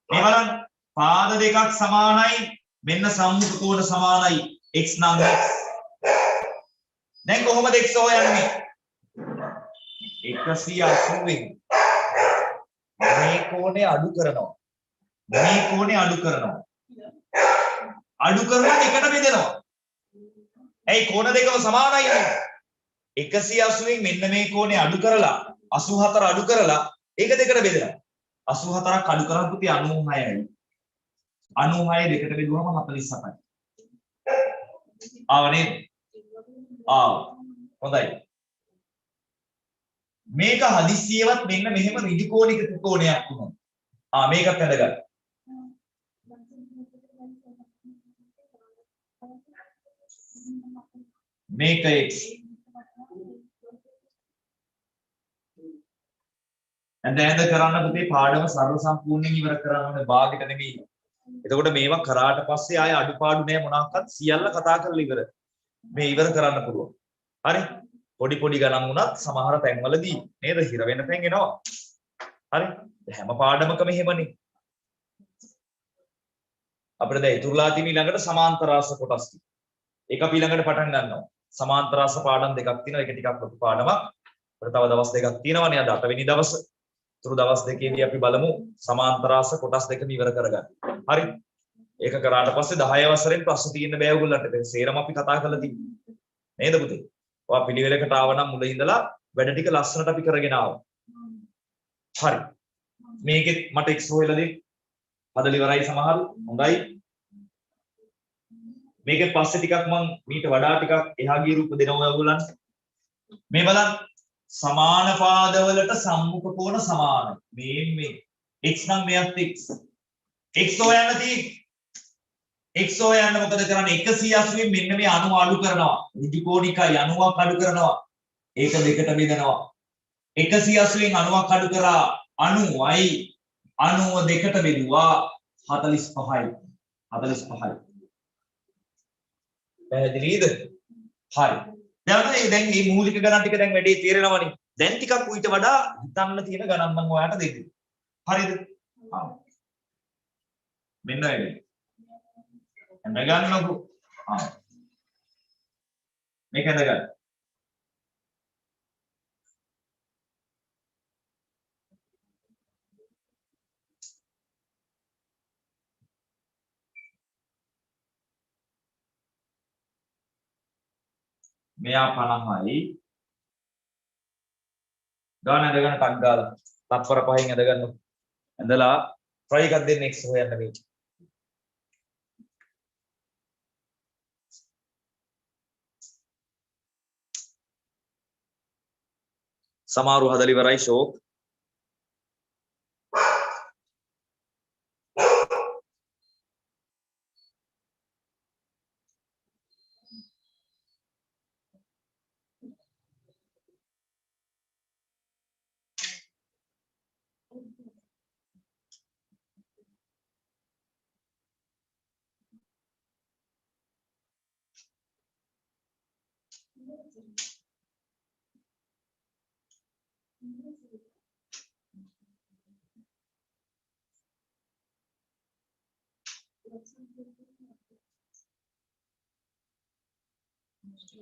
මේ බලන්න. පාද දෙකක් සමානයි. මෙන්න සම්මුඛ කෝණ සමානයි. x නම් x. දැන් කොහොමද x හොයන්නේ? 180න් මේ කෝණය අඩු කරනවා. මේ කෝණය අඩු කරනවා. අඩු කරලා දෙකට බෙදෙනවා. ඇයි කෝණ දෙකම සමානයිනේ. 180න් මෙන්න මේ කෝණය අඩු කරලා 84 අඩු කරලා ඒක දෙකට බෙදෙනවා. 84ක් අඩු කරාම පුතේ 96යි. 96 දෙකට බෙදුවම 47යි. ආව නේද? ආව. හොඳයි. මේක හදිස්සියවත් මෙන්න මෙහෙම ඍජු කෝණික ත්‍රිකෝණයක් වුණා. මේකත් වැදගත්. මේක x. දැන් කරන්න පුතේ පාඩම සර්ව සම්පූර්ණයෙන් ඉවර කරන්න ඕනේ භාගයට නෙමෙයි. එතකොට මේවා කරාට පස්සේ ආය අඩුපාඩු නෑ මොනවාක්වත් සියල්ල කතා කරලා ඉවර. මේ ඉවර කරන්න පුළුවන්. හරි? පොඩි පොඩි ගණන් වුණත් සමහර තැන්වලදී නේද හිර වෙන තැන් එනවා. හරි? හැම පාඩමකම එහෙමනේ. අපිට දැන් ඉතුරුලා තියෙන ඊළඟට සමාන්තරාස කොටස් ටික. ඒක අපි ඊළඟට පටන් ගන්නවා. සමාන්තරාස පාඩම් දෙකක් තියෙනවා. ඒක ටිකක් ලොකු පාඩමක්. අපිට තව දවස් දෙකක් තියෙනවානේ. අද 8 වෙනි දවස. තුරු දවස් දෙකේදී අපි බලමු සමාන්තරාස කොටස් දෙකම ඉවර කරගන්න. හරි? ඒක කරාට පස්සේ 10 වසරෙන් ප්‍රශ්න තියෙන්න බෑ ඔයගොල්ලන්ට. දැන් සේරම අපි කතා කරලා තියෙන්නේ. නේද පුතේ? ඔයා පිළිවෙලකට ආව නම් මුල ඉඳලා වැඩ ටික ලස්සනට අපි කරගෙන ආවා. හරි. මේකෙත් මට x හොයලා දෙන්න. හදලා ඉවරයි සමහරු. හොඳයි. මේකෙත් පස්සේ ටිකක් මම මීට වඩා ටිකක් එහා ගිය රූප දෙනවා ඔයගොල්ලන්ට. මේ බලන්න. සමාන පාදවලට සම්මුඛ කෝණ සමානයි. මේ x නම් මෙයත් x. x හොයන්න තියෙන්නේ. x හොයන්න මොකද කරන්නේ? 180 මෙන්න මේ 90 අඩු කරනවා. ඍජු කෝණිකයි 90ක් අඩු කරනවා. ඒක දෙකට බෙදනවා. 180න් 90ක් අඩු කරා 90යි 90 දෙකට බෙදුවා 45යි. 45යි. පැහැදිලිද? හරි. දැන් මේ මූලික ගණන් ටික දැන් වැඩි තේරෙනවනේ. දැන් ටිකක් ඌට වඩා හිතන්න තියෙන ගණන් මම ඔයාලට දෙන්නම්. හරිද? මෙන්න වැඩි. ගන්නකො. මේක හදගන්න. මෙයා 50යි. ගාන ඇදගෙන ටක් ගාලා. තත්පර 5න් ඇදගන්න. ඇදලා try එකක් දෙන්න x හොයන්න මේ. සමහරව හදලා ඉවරයි ෂෝක්.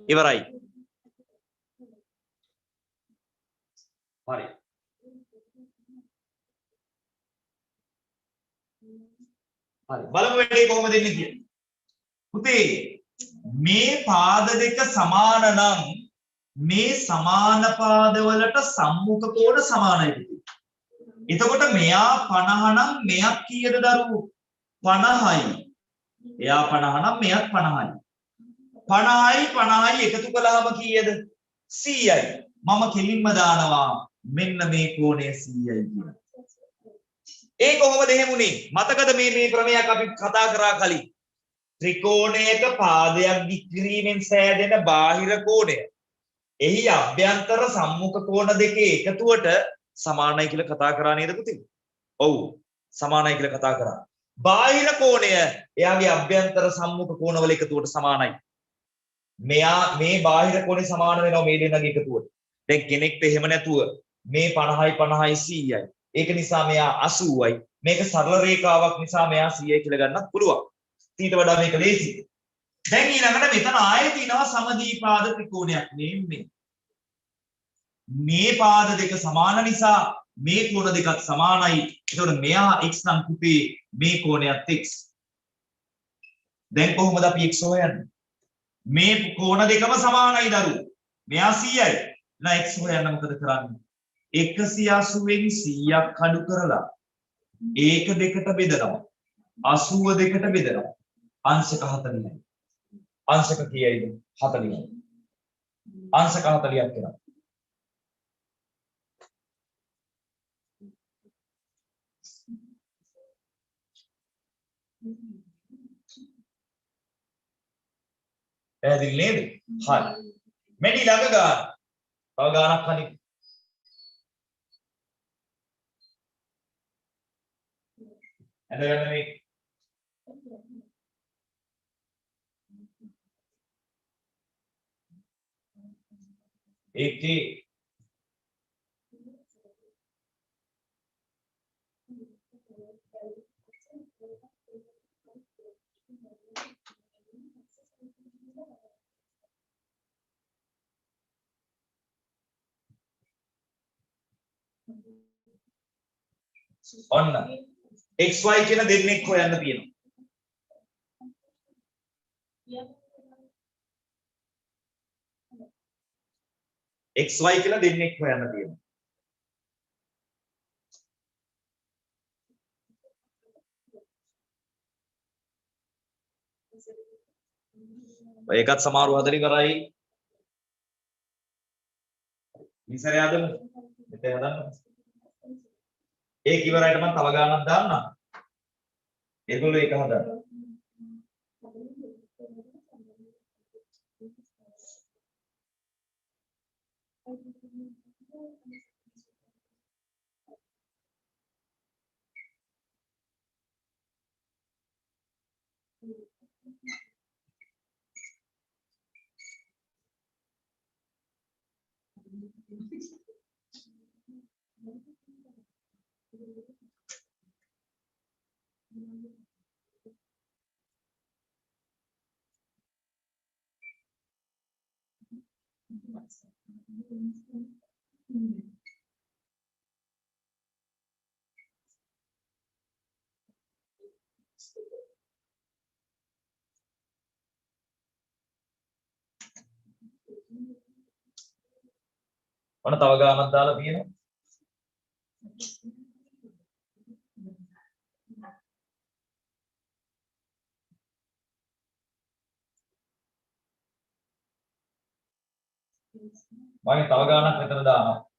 ඉවරයි. හරි. හරි. බලමු වැඩේ කොහොමද එන්නේ කියලා. පුතේ මේ පාද දෙක සමාන නම් මේ සමාන පාදවලට සම්මුඛ කෝණ සමානයි පුතේ. එතකොට මෙයා 50 නම් මෙයක් කීයද දරුවෝ? 50යි. එයා 50 නම් මෙයක් 50යි. 50යි 50යි එකතු කළාම කීයද? 100යි. මම කෙලින්ම දානවා මෙන්න මේ කෝණය 100යි කියලා. ඒ කොහොමද එහෙම උනේ? මතකද මේ ක්‍රමයක් අපි කතා කරා කලින්? ත්‍රිකෝණයක පාදයක් දික්කිරීමෙන් සෑදෙන බාහිර කෝණය. එහි අභ්‍යන්තර සම්මුඛ කෝණ දෙකේ එකතුවට සමානයි කියලා කතා කරා නේද පුතේ? ඔව්. සමානයි කියලා කතා කරා. බාහිර කෝණය එයාගේ අභ්‍යන්තර සම්මුඛ කෝණවල එකතුවට සමානයි. මෙයා මේ බාහිර කෝණේ සමාන වෙනවා මේ දෙන්නගේ එකතුවට. දැන් කෙනෙක්ට එහෙම නැතුව මේ 50යි 50යි 100යි. ඒක නිසා මෙයා 80යි. මේක සරල රේඛාවක් නිසා මෙයා 100යි කියලා ගන්නත් පුළුවන්. ඊට වඩා මේක ලේසියි. දැන් ඊළඟට මෙතන ආයේ තියෙනවා සමදීපාද ත්‍රිකෝණයක් නෙමෙයි. මේ පාද දෙක සමාන නිසා මේ කෝණ දෙකත් සමානයි. ඒතකොට මෙයා x නම් පුතේ මේ කෝණයත් x. දැන් කොහොමද අපි x හොයන්නේ? මේ කෝණ දෙකම සමානයි දරුවෝ. මෙයා 100යි. නා x හොයන්න මොකද කරන්නේ? 180න් 100ක් අඩු කරලා ඒක දෙකට බෙදනවා. 82කට බෙදනවා. අංශක 40යි. අංශක කීයයිද? 40යි. අංශක 40ක් වෙනවා. පැහැදිලි නේද? හරි. මෙඩි ළඟ ගන්න. තව ගානක් අනිත්. ඇදගන්න මේ. ඒකේ ඔන්න xy කියන දෙන්නෙක් හොයන්න තියෙනවා. xy කියලා දෙන්නෙක් හොයන්න තියෙනවා. ඒකත් සමහරව හදලි කරයි. ඉස්සර යදමු. මෙතන හදන්න. ඒක ඉවරයිට මම තව ගානක් දාන්නම්. ඒගොල්ලෝ ඒක හදන්න. ඔන්න තව ගානක් දාලා තියෙනවා. මම තව ගානක් මෙතන දානවා.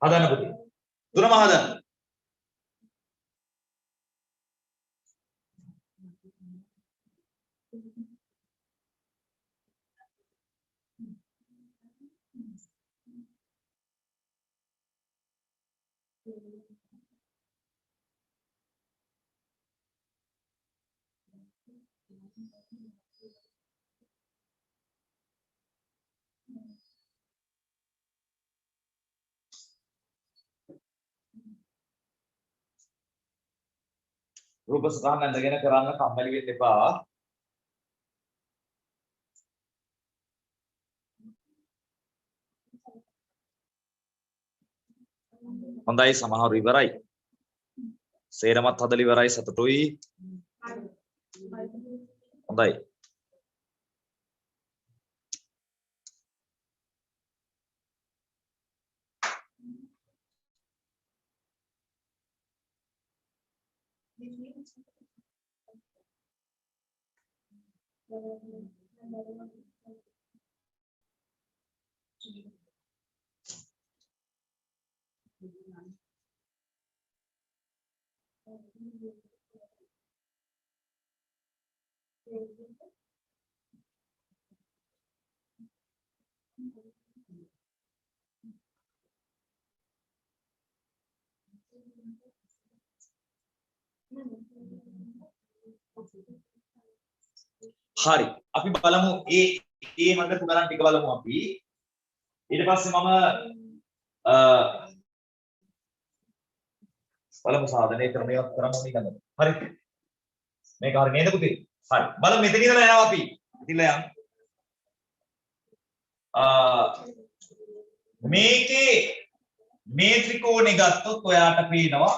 හදන්න පුතේ. තුනම හදන්න. රූප සටහන් ඇඳගෙන කරන්න කම්මැලි වෙන්න එපා. හොඳයි සමහරව ඉවරයි. සේරමත් හදලා ඉවරයි සතුටුයි. හොඳයි. හරි අපි බලමු ඒ මඟ තුනක් ටික බලමු අපි ඊට පස්සේ මම බලමු සාධනය ක්‍රමයක් කරන්න ඕනේ නේද හරි මේක හරි නේද පුතේ හරි බලමු මෙතන ඉඳලා යනවා අපි ඉතින්ලා යන්න මේකේ මේ ත්‍රිකෝණේ ගත්තොත් ඔයාට පේනවා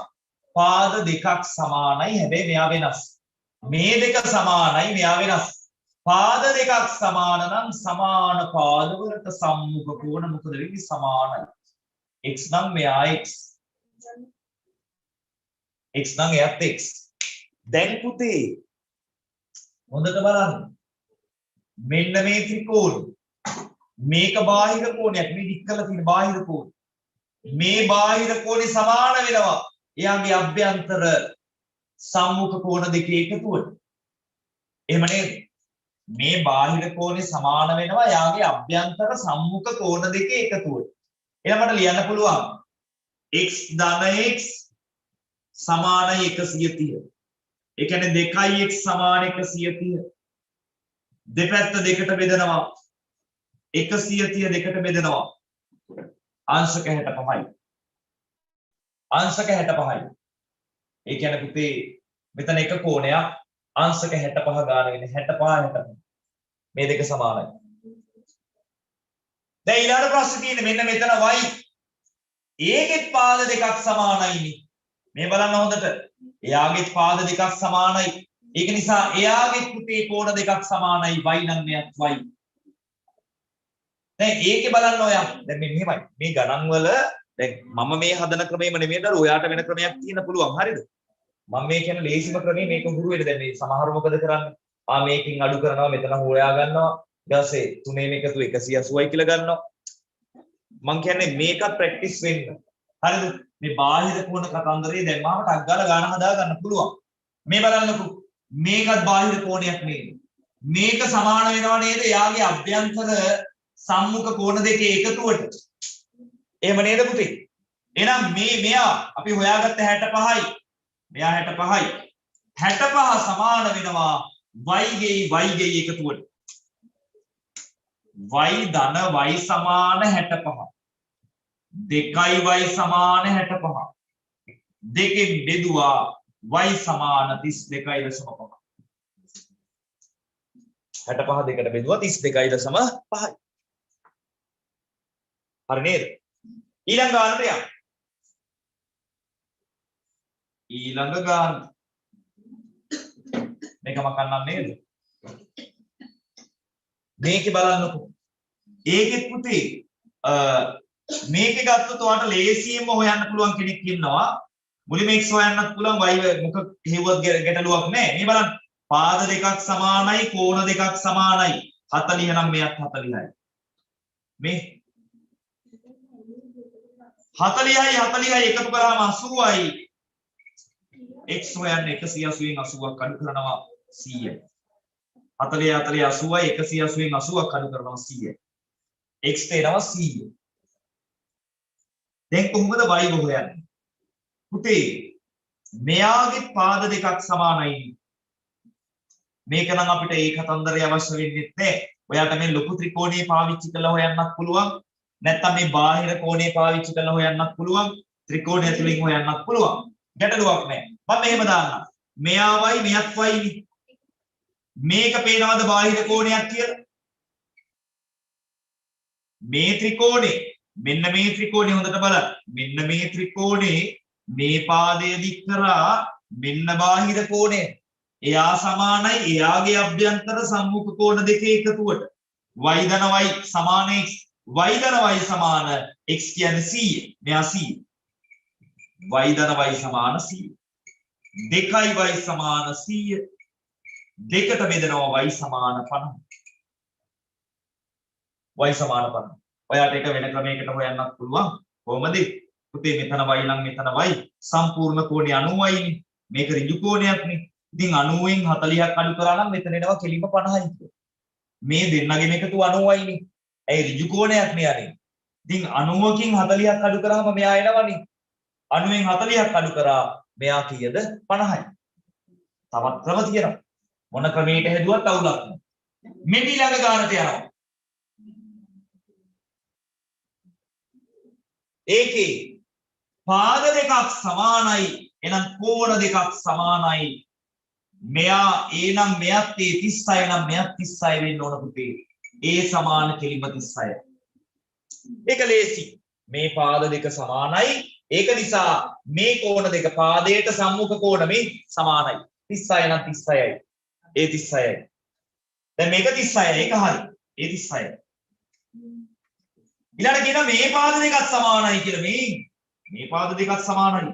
පාද දෙකක් සමානයි හැබැයි මෙයා වෙනස් මේ දෙක සමානයි මෙයා වෙනස් පාද දෙකක් සමාන නම් සමාන පාදවලට සම්මුඛ කෝණ මොකද වෙන්නේ සමානයි x නම් මෙයා x x නම් එයත් x දැන් පුතේ හොඳට බලන්න මෙන්න මේ ත්‍රිකෝණ මේක බාහිර කෝණයක් මේ දික් කරලා තියෙන බාහිර කෝණ මේ බාහිර කෝණේ සමාන වෙනවා එයාගේ අභ්‍යන්තර සම්මුඛ කෝණ දෙකේ එකතුවට එහෙම නේද මේ බාහිර කෝණේ සමාන වෙනවා යාගේ අභ්‍යන්තර සම්මුඛ කෝණ දෙකේ එකතුවට එහෙනම් මට ලියන්න පුළුවන් x ධන x සමානයි 130 ඒ කියන්නේ 2x සමාන 130 දෙපැත්ත දෙකට බෙදනවා 130 දෙකට බෙදනවා අංශක 65යි අංශක 65යි ඒ කියන්නේ පුතේ මෙතන එක කෝණයක් අංශක 65 ගාන වෙන්නේ 65 මේ දෙක සමානයි. දැන් ඊළඟ ප්‍රශ්නේ තියෙන්නේ මෙන්න මෙතන y. ඒකෙත් පාද දෙකක් සමානයිනේ. මේ බලන්න හොඳට. එයාගෙත් පාද දෙකක් සමානයි. ඒක නිසා එයාගෙත් පුතේ කෝණ දෙකක් සමානයි y නම් මෙයත් y. දැන් ඒකේ බලන්න ඔයා. දැන් මෙහෙමයි. මේ ගණන් වල දැන් මම මේ හදන ක්‍රමෙම නෙමෙයිද ඔයාට වෙන ක්‍රමයක් තියෙන පුළුවන්. හරිද? මම මේ කියන ලේසිම ක්‍රමේ මේක හුරු වෙන්න දැන් මේ සමහරව මොකද කරන්නේ මේකෙන් අඩු කරනවා මෙතන හොයා ගන්නවා ඊට පස්සේ තුනෙන් එකතු 180යි කියලා ගන්නවා මම කියන්නේ මේකත් ප්‍රැක්ටිස් වෙන්න හරිද මේ බාහිර කෝණ කතන්දරේ දැන් මාව ටක් ගාලා ගාන හදා ගන්න පුළුවන් මේ බලන්නකෝ මේකත් බාහිර කෝණයක් නේද මේක සමාන වෙනව නේද යාගේ අභ්‍යන්තර සම්මුඛ කෝණ දෙකේ එකතුවට එහෙම නේද පුතේ එහෙනම් මෙයා අපි හොයාගත්ත 65යි මෙයා 65යි 65 සමාන වෙනවා y ගේ එකතුවට y ධන y සමාන 65 2y සමාන 65 දෙකෙන් බෙදුවා y සමාන 32.5 65 දෙකට බෙදුවා 32.5යි හරි නේද ඊළඟ ගානට යන්න ඊළඟ ගාන මේක මකන්නම් නේද මේකේ බලන්නකෝ ඒකෙත් පුතේ මේකේ ගත්තොත් ඔයාලට ලේසියෙන්ම හොයන්න පුළුවන් කෙනෙක් ඉන්නවා. මුලින්ම x හොයන්නත් පුළුවන් y මොකක් හේවුවත් ගැටලුවක් නැහැ. මේ බලන්න. පාද දෙකක් සමානයි, කෝණ දෙකක් සමානයි. 40 නම් මෙයත් 40යි. මේ 40යි 40යි එකතු කරාම 80යි. x හොයන්න 180න් 80ක් අඩු කරනවා 100යි. 40 40 80යි 180න් 80ක් අඩු කරනවා 100යි. x තේනවා 100. දැන් කොහොමද y හොයන්නේ? පුතේ මෙයාගේ පාද දෙකක් සමානයි. මේක නම් අපිට ඒ කතන්දරය අවශ්‍ය වෙන්නේ නැහැ. ඔයාට මේ ලොකු ත්‍රිකෝණය පාවිච්චි කරලා හොයන්නත් පුළුවන්. නැත්නම් මේ බාහිර කෝණය පාවිච්චි කරලා හොයන්නත් පුළුවන්. ත්‍රිකෝණය තුලින් හොයන්නත් පුළුවන්. ගැටලුවක් නැහැ. මම මෙහෙම දාන්නම්. මෙයාවයි මෙයත් වයිනේ. මේක පේනවද බාහිර කෝණයක් කියලා? මේ ත්‍රිකෝණේ මෙන්න මේ ත්‍රිකෝණේ හොඳට බලන්න. මෙන්න මේ ත්‍රිකෝණේ මේ පාදය දික් කරා මෙන්න බාහිර කෝණය. එයා සමානයි එයාගේ අභ්‍යන්තර සම්මුඛ කෝණ දෙකේ එකතුවට. y ධන y සමාන x. y ධන y සමාන x කියන්නේ 100. මෙයා 100. y ධන y සමාන 100. 2y සමාන 100. දෙකට බෙදනවා y සමාන 50. y සමාන 50. ඔයාට ඒක වෙන ක්‍රමයකට හොයන්නත් පුළුවන්. කොහොමද? පුතේ මෙතන y නම් මෙතන y සම්පූර්ණ කෝණය 90යි නේ. මේක ඍජු කෝණයක්නේ. ඉතින් 90න් 40ක් අඩු කරා නම් මෙතන එනවා කෙලින්ම 50යි කියලා. මේ දෙන්නගෙම එකතු 90යි නේ. ඒ ඍජු කෝණයක් නේ අනේ. ඉතින් 90කින් 40ක් අඩු කරාම මෙයා එනවනේ. 90න් 40ක් අඩු කරා මෙයා කීයද? 50යි. තවත් ක්‍රම තියෙනවා. මොන ක්‍රමයකට හැදුවත් අවුලක් නැහැ. මෙන්න ඊළඟ ගානට යනවා. ඒකේ පාද දෙකක් සමානයි. එහෙනම් කෝණ දෙකක් සමානයි. මෙයා ඒ නම් මෙයත් ඒ 36 නම් මෙයත් 36 වෙන්න ඕන පුතේ. ඒ සමාන කෙලිම 36. ඒක ලේසි. මේ පාද දෙක සමානයි. ඒක නිසා මේ කෝණ දෙක පාදයට සම්මුඛ කෝණ මේ සමානයි. 36 නම් 36යි. ඒ 36යි. දැන් මේක 36යි. ඒක හරි. ඒ 36යි. ඊළඟට කියන මේ පාද දෙකක් සමානයි කියලා මේ පාද දෙකක් සමානයි.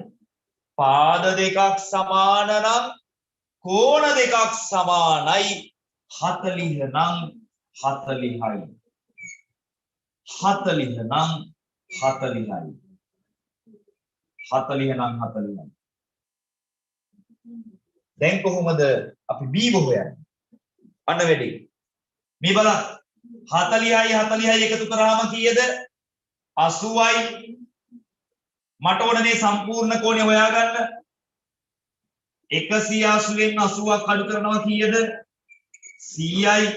පාද දෙකක් සමාන නම් කෝණ දෙකක් සමානයි. 40 නම් 40යි. 40 නම් 40යි. 40 නම් 40යි. දැන් කොහොමද අපි b හොයන්නේ? අන්න වැඩි. මේ බලන්න 40යි 40යි එකතු කරාම කීයද? 80යි. මට ඕන මේ සම්පූර්ණ කෝණය හොයාගන්න. 180න් 80ක් අඩු කරනවා කීයද? 100යි.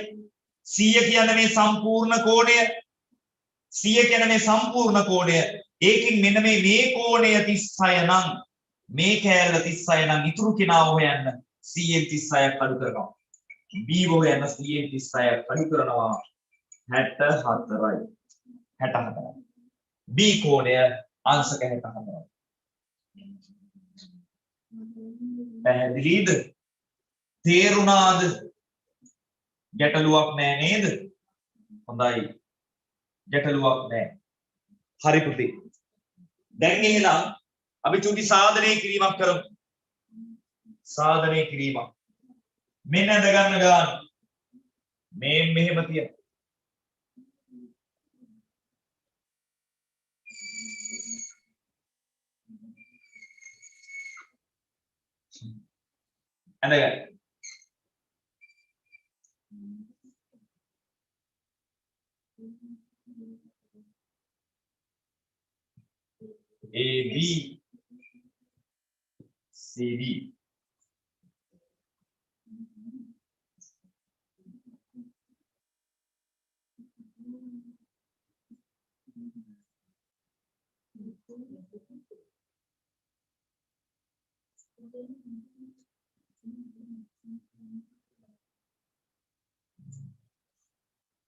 100 කියන්නේ මේ සම්පූර්ණ කෝණය. 100 කියන්නේ මේ සම්පූර්ණ කෝණය. ඒකින් මෙන්න මේ කෝණය 36 නම් මේ කෑල්ල 36 නම් ඉතුරු කෙනාව හොයන්න 100න් 36ක් අඩු කරනවා. b හොයන්න 100න් 36ක් අඩු කරනවා 64යි. 64යි. b කෝණය අංශක 64යි. පැහැදිලිද? තේරුණාද? ගැටලුවක් නෑ නේද? හොඳයි. ගැටලුවක් නෑ. හරි පුතේ. දැන් එහෙනම් අපි චුටි සාධනය කිරීමක් කරමු. සාධනය කිරීමක්. මෙන්න ඇඳ ගන්න ගන්න. මේ මෙහෙම තියන්න. ඇඳ ගන්න. AB CD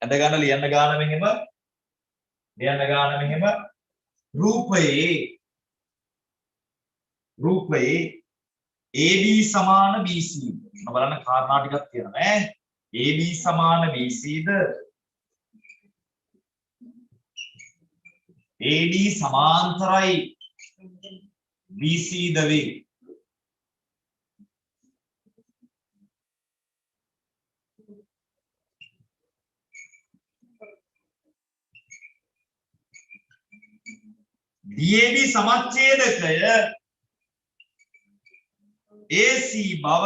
ඇඳ ගන්න ලියන්න ගාන මෙහෙම ලියන්න ගාන මෙහෙම රූපයේ AB සමාන BC බලන්න කාරණා ටිකක් තියෙනවා ඈ AB සමාන BC ද AD සමාන්තරයි BC දවේ. DAB සමච්ඡේදකය AC බව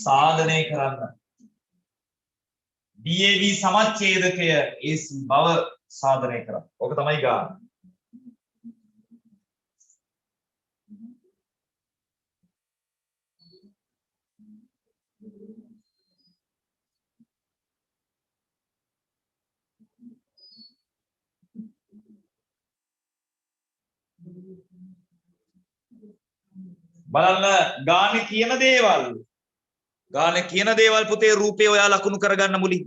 සාධනය කරන්න. DAB සමච්ඡේදකය AC බව සාධනය කරන්න. ඔක තමයි ගාන. බලන්න ගානේ කියන දේවල් පුතේ රූපේ ඔයා ලකුණු කරගන්න මුලින්.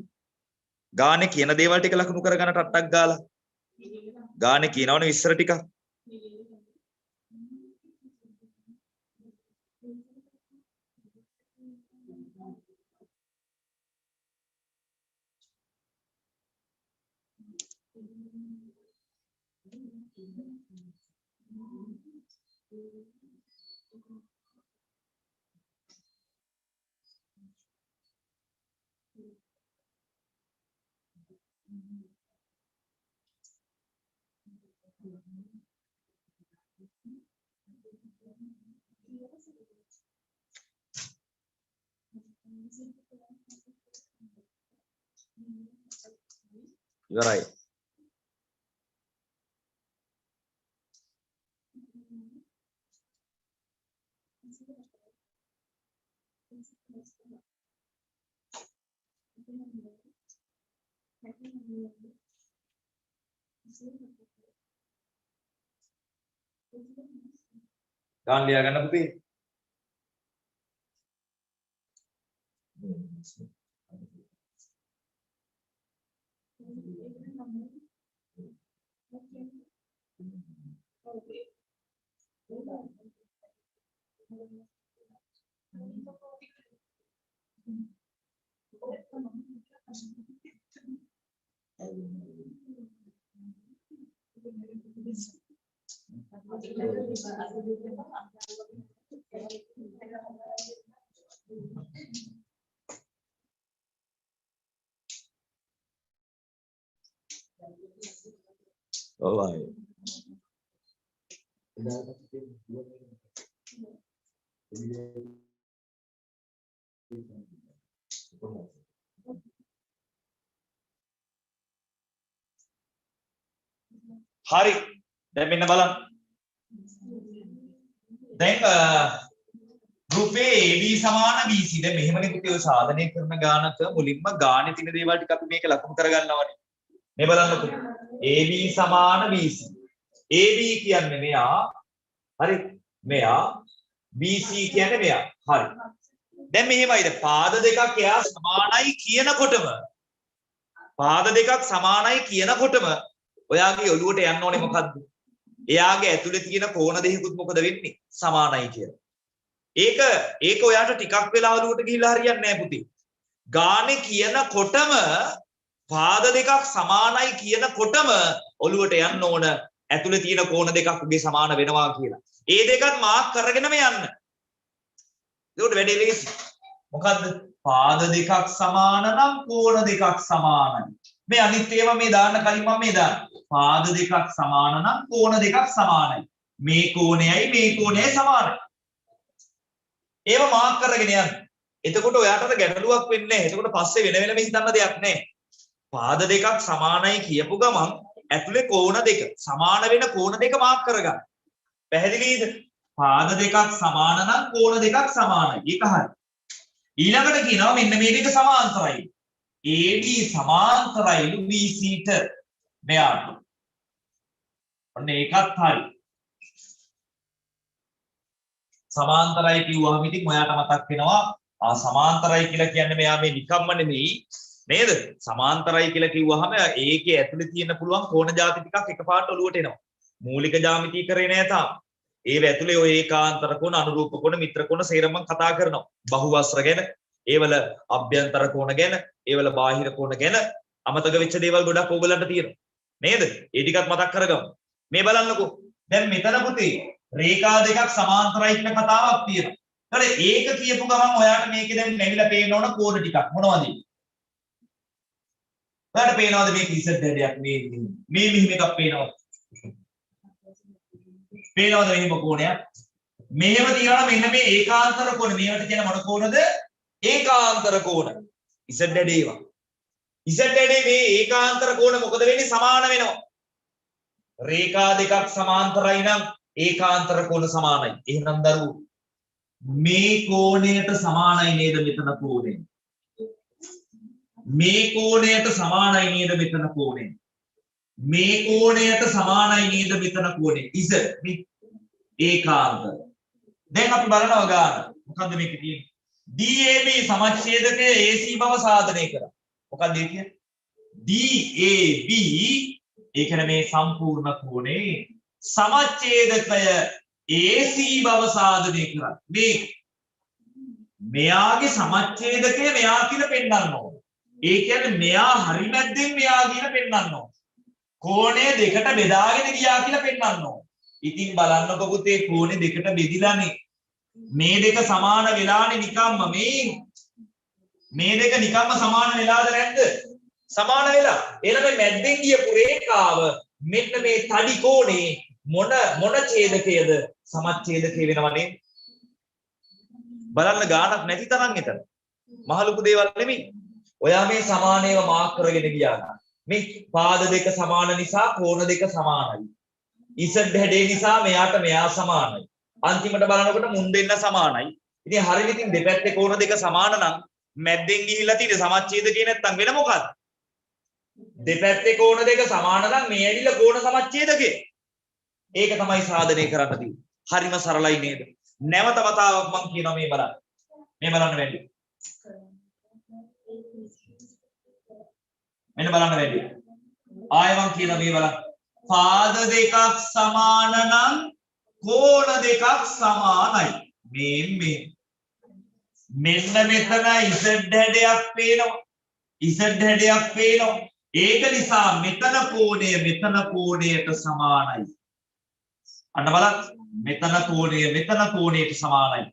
ගානේ කියන දේවල් ටික ලකුණු කරගන්න ටට්ටක් ගාලා. ගානේ කියනවනේ විස්තර ටික. ඉවරයි. ගාන ලියා ගන්න පුතේ. ඔවයි. හරි. දැන් මෙන්න බලන්න. දැන් රූපේ AB සමාන BC. දැන් මෙහෙමනේ පුතේ ඔය සාධනය කරන ගානක මුලින්ම ගානේ තියෙන දේවල් ටික අපි මේක ලකුණු කරගන්නවනේ. මේ බලන්නකෝ. AB සමාන BC. AB කියන්නේ මෙයා. හරි. මෙයා. BC කියන්නේ මෙයා. හරි. දැන් මෙහෙමයිද? පාද දෙකක් එයා සමානයි කියනකොටම ඔයාගේ ඔළුවට යන්න ඕනේ මොකද්ද? එයාගේ ඇතුලේ තියෙන කෝණ දෙකකුත් මොකද වෙන්නේ? සමානයි කියලා. ඒක ඔයාට ටිකක් වෙලා ඔළුවට ගිහිල්ලා හරියන්නේ නැහැ පුතේ. ගානේ කියනකොටම පාද දෙකක් සමානයි කියනකොටම ඔළුවට යන්න ඕන ඇතුලේ තියෙන කෝණ දෙකක් උගේ සමාන වෙනවා කියලා. ඒ දෙකත් මාක් කරගෙනම යන්න. ඒකට වැඩේ ලේසි. මොකද්ද? පාද දෙකක් සමාන නම් කෝණ දෙකක් සමානයි. මේ අනිත් ඒවා මේ දාන්න කලින් මම මේ දාන්න. පාද දෙකක් සමාන නම් කෝණ දෙකක් සමානයි. මේ කෝණයයි සමානයි. ඒව මාක් කරගෙන යන්න. එතකොට ඔයාට ගැටලුවක් වෙන්නේ නැහැ. එතකොට පස්සේ වෙන වෙනම හිතන්න දෙයක් නැහැ. පාද දෙකක් සමානයි කියපු ගමන් ඇතුලේ කෝණ දෙක සමාන වෙන කෝණ දෙක මාක් කරගන්න. පැහැදිලිද? පාද දෙකක් සමාන නම් කෝණ දෙකක් සමානයි. ඒක හරි. ඊළඟට කියනවා මෙන්න මේ දෙක සමාන්තරයි. AD සමාන්තරයිලු BCට මෙයාට. ඔන්න ඒකත් හරි. සමාන්තරයි කිව්වහම ඉතින් ඔයාට මතක් වෙනවා සමාන්තරයි කියලා කියන්නේ මෙයා මේ නිකම්ම නෙමෙයි නේද? සමාන්තරයි කියලා කිව්වහම ඒකේ ඇතුලේ තියෙන පුළුවන් කෝණ ಜಾති ටිකක් එකපාරට ඔලුවට එනවා. මූලික ජ්‍යාමිතිය කරේ නෑ තාම. ඒව ඇතුලේ ඔය ඒකාන්තර කෝණ, අනුරූප කෝණ, මිත්‍ර කෝණ සේරම කතා කරනවා. බහුවස්ත්‍ර ගැන, ඒවල අභ්‍යන්තර කෝණ ගැන, ඒවල බාහිර කෝණ ගැන අමතක වෙච්ච දේවල් ගොඩක් ඕගලන්ට තියෙනවා. නේද? ඒ ටිකත් මතක් කරගමු. මේ බලන්නකෝ. දැන් මෙතන පුතේ රේඛා දෙකක් සමාන්තරයි කියන කතාවක් තියෙනවා. ඒතකොට ඒක කියපු ගමන් ඔයාට මේකේ දැන් නැగిලා පේන්න ඕන කෝණ ටිකක් මොනවද? ඔයාට පේනවද මේක Z හැඩයක් මේ මෙහෙම එකක් පේනවද? පේනවද මෙහෙම කෝණයක්? මෙහෙම තියනවා මෙන්න මේ ඒකාන්තර කෝණ. මේවට කියන මොන කෝණද? ඒකාන්තර කෝණ. Z හැඩේවා. Z හැඩේ මේ ඒකාන්තර කෝණ මොකද වෙන්නේ? සමාන වෙනවා. රේඛා දෙකක් සමාන්තරයි නම් ඒකාන්තර කෝණ සමානයි. එහෙනම් දරුවෝ මේ කෝණයට සමානයි නේද මෙතන කෝණය? මේ කෝණයට සමානයි නේද මෙතන කෝණය? මේ කෝණයට සමානයි නේද මෙතන කෝණය? Z මේ ඒකාන්තර. දැන් අපි බලනවා ගාන. මොකද්ද මේකේ තියෙන්නේ? DAB සමච්ඡේදකයේ AC බව සාධනය කරා. මොකක්ද ඒ කියන්නේ? DAB ඒ කියන්නේ මේ සම්පූර්ණ කෝණේ සමච්ඡේදකය AC බව සාධනය කරා. මේ මෙයාගේ සමච්ඡේදකය මෙයා කියලා පෙන්නන්න ඕන. ඒ කියන්නේ මෙයා හරි මැද්දෙන් මෙයා කියලා පෙන්නන්න ඕන. කෝණය දෙකට බෙදාගෙන ගියා කියලා පෙන්නන්න ඕන. ඉතින් බලන්නකො පුතේ කෝණේ දෙකට බෙදිලානේ. මේ දෙක සමාන වෙලානේ නිකම්ම මේ දෙක නිකම්ම සමාන වෙලාද නැද්ද? සමාන වෙලා. එහෙනම් මේ මැද්දෙන් ගියපු රේඛාව මෙන්න මේ තඩි කෝණේ මොන ඡේදකයේද? සමච්ඡේදකය වෙනවනේ. බලන්න ගානක් නැති තරම් එතන. මහ ලොකු දේවල් නෙමෙයි. ඔයා මේ සමානේව මාක් කරගෙන ගියා. මේ පාද දෙක සමාන නිසා කෝණ දෙක සමානයි. Z හැඩේ නිසා මෙයාට මෙයා සමානයි. අන්තිමට බලනකොට මුන් දෙන්න සමානයි. ඉතින් හරියට ඉතින් දෙපැත්තේ කෝණ දෙක සමාන නම් මැද්දෙන් ගිහිල්ලා තියෙන සමච්ඡේදකේ නැත්තම් වෙන මොකක්ද? දෙපැත්තේ කෝණ දෙක සමාන නම් මේ ඇවිල්ලා කෝණ සමච්ඡේදකේ. ඒක තමයි සාධනය කරන්න තියෙන්නේ. හරිම සරලයි නේද? නැවත වතාවක් මම කියනවා මේ බලන්න. මේ බලන්න වැඩි. මෙන්න බලන්න වැඩි. ආයෙ මම කියනවා මේ බලන්න. පාද දෙකක් සමාන නම් කෝණ දෙකක් සමානයි. මෙන්න මෙතන Z හැඩයක් පේනවා. Z හැඩයක් පේනවා. ඒක නිසා මෙතන කෝණයට සමානයි. අන්න බලන්න. මෙතන කෝණයට සමානයි.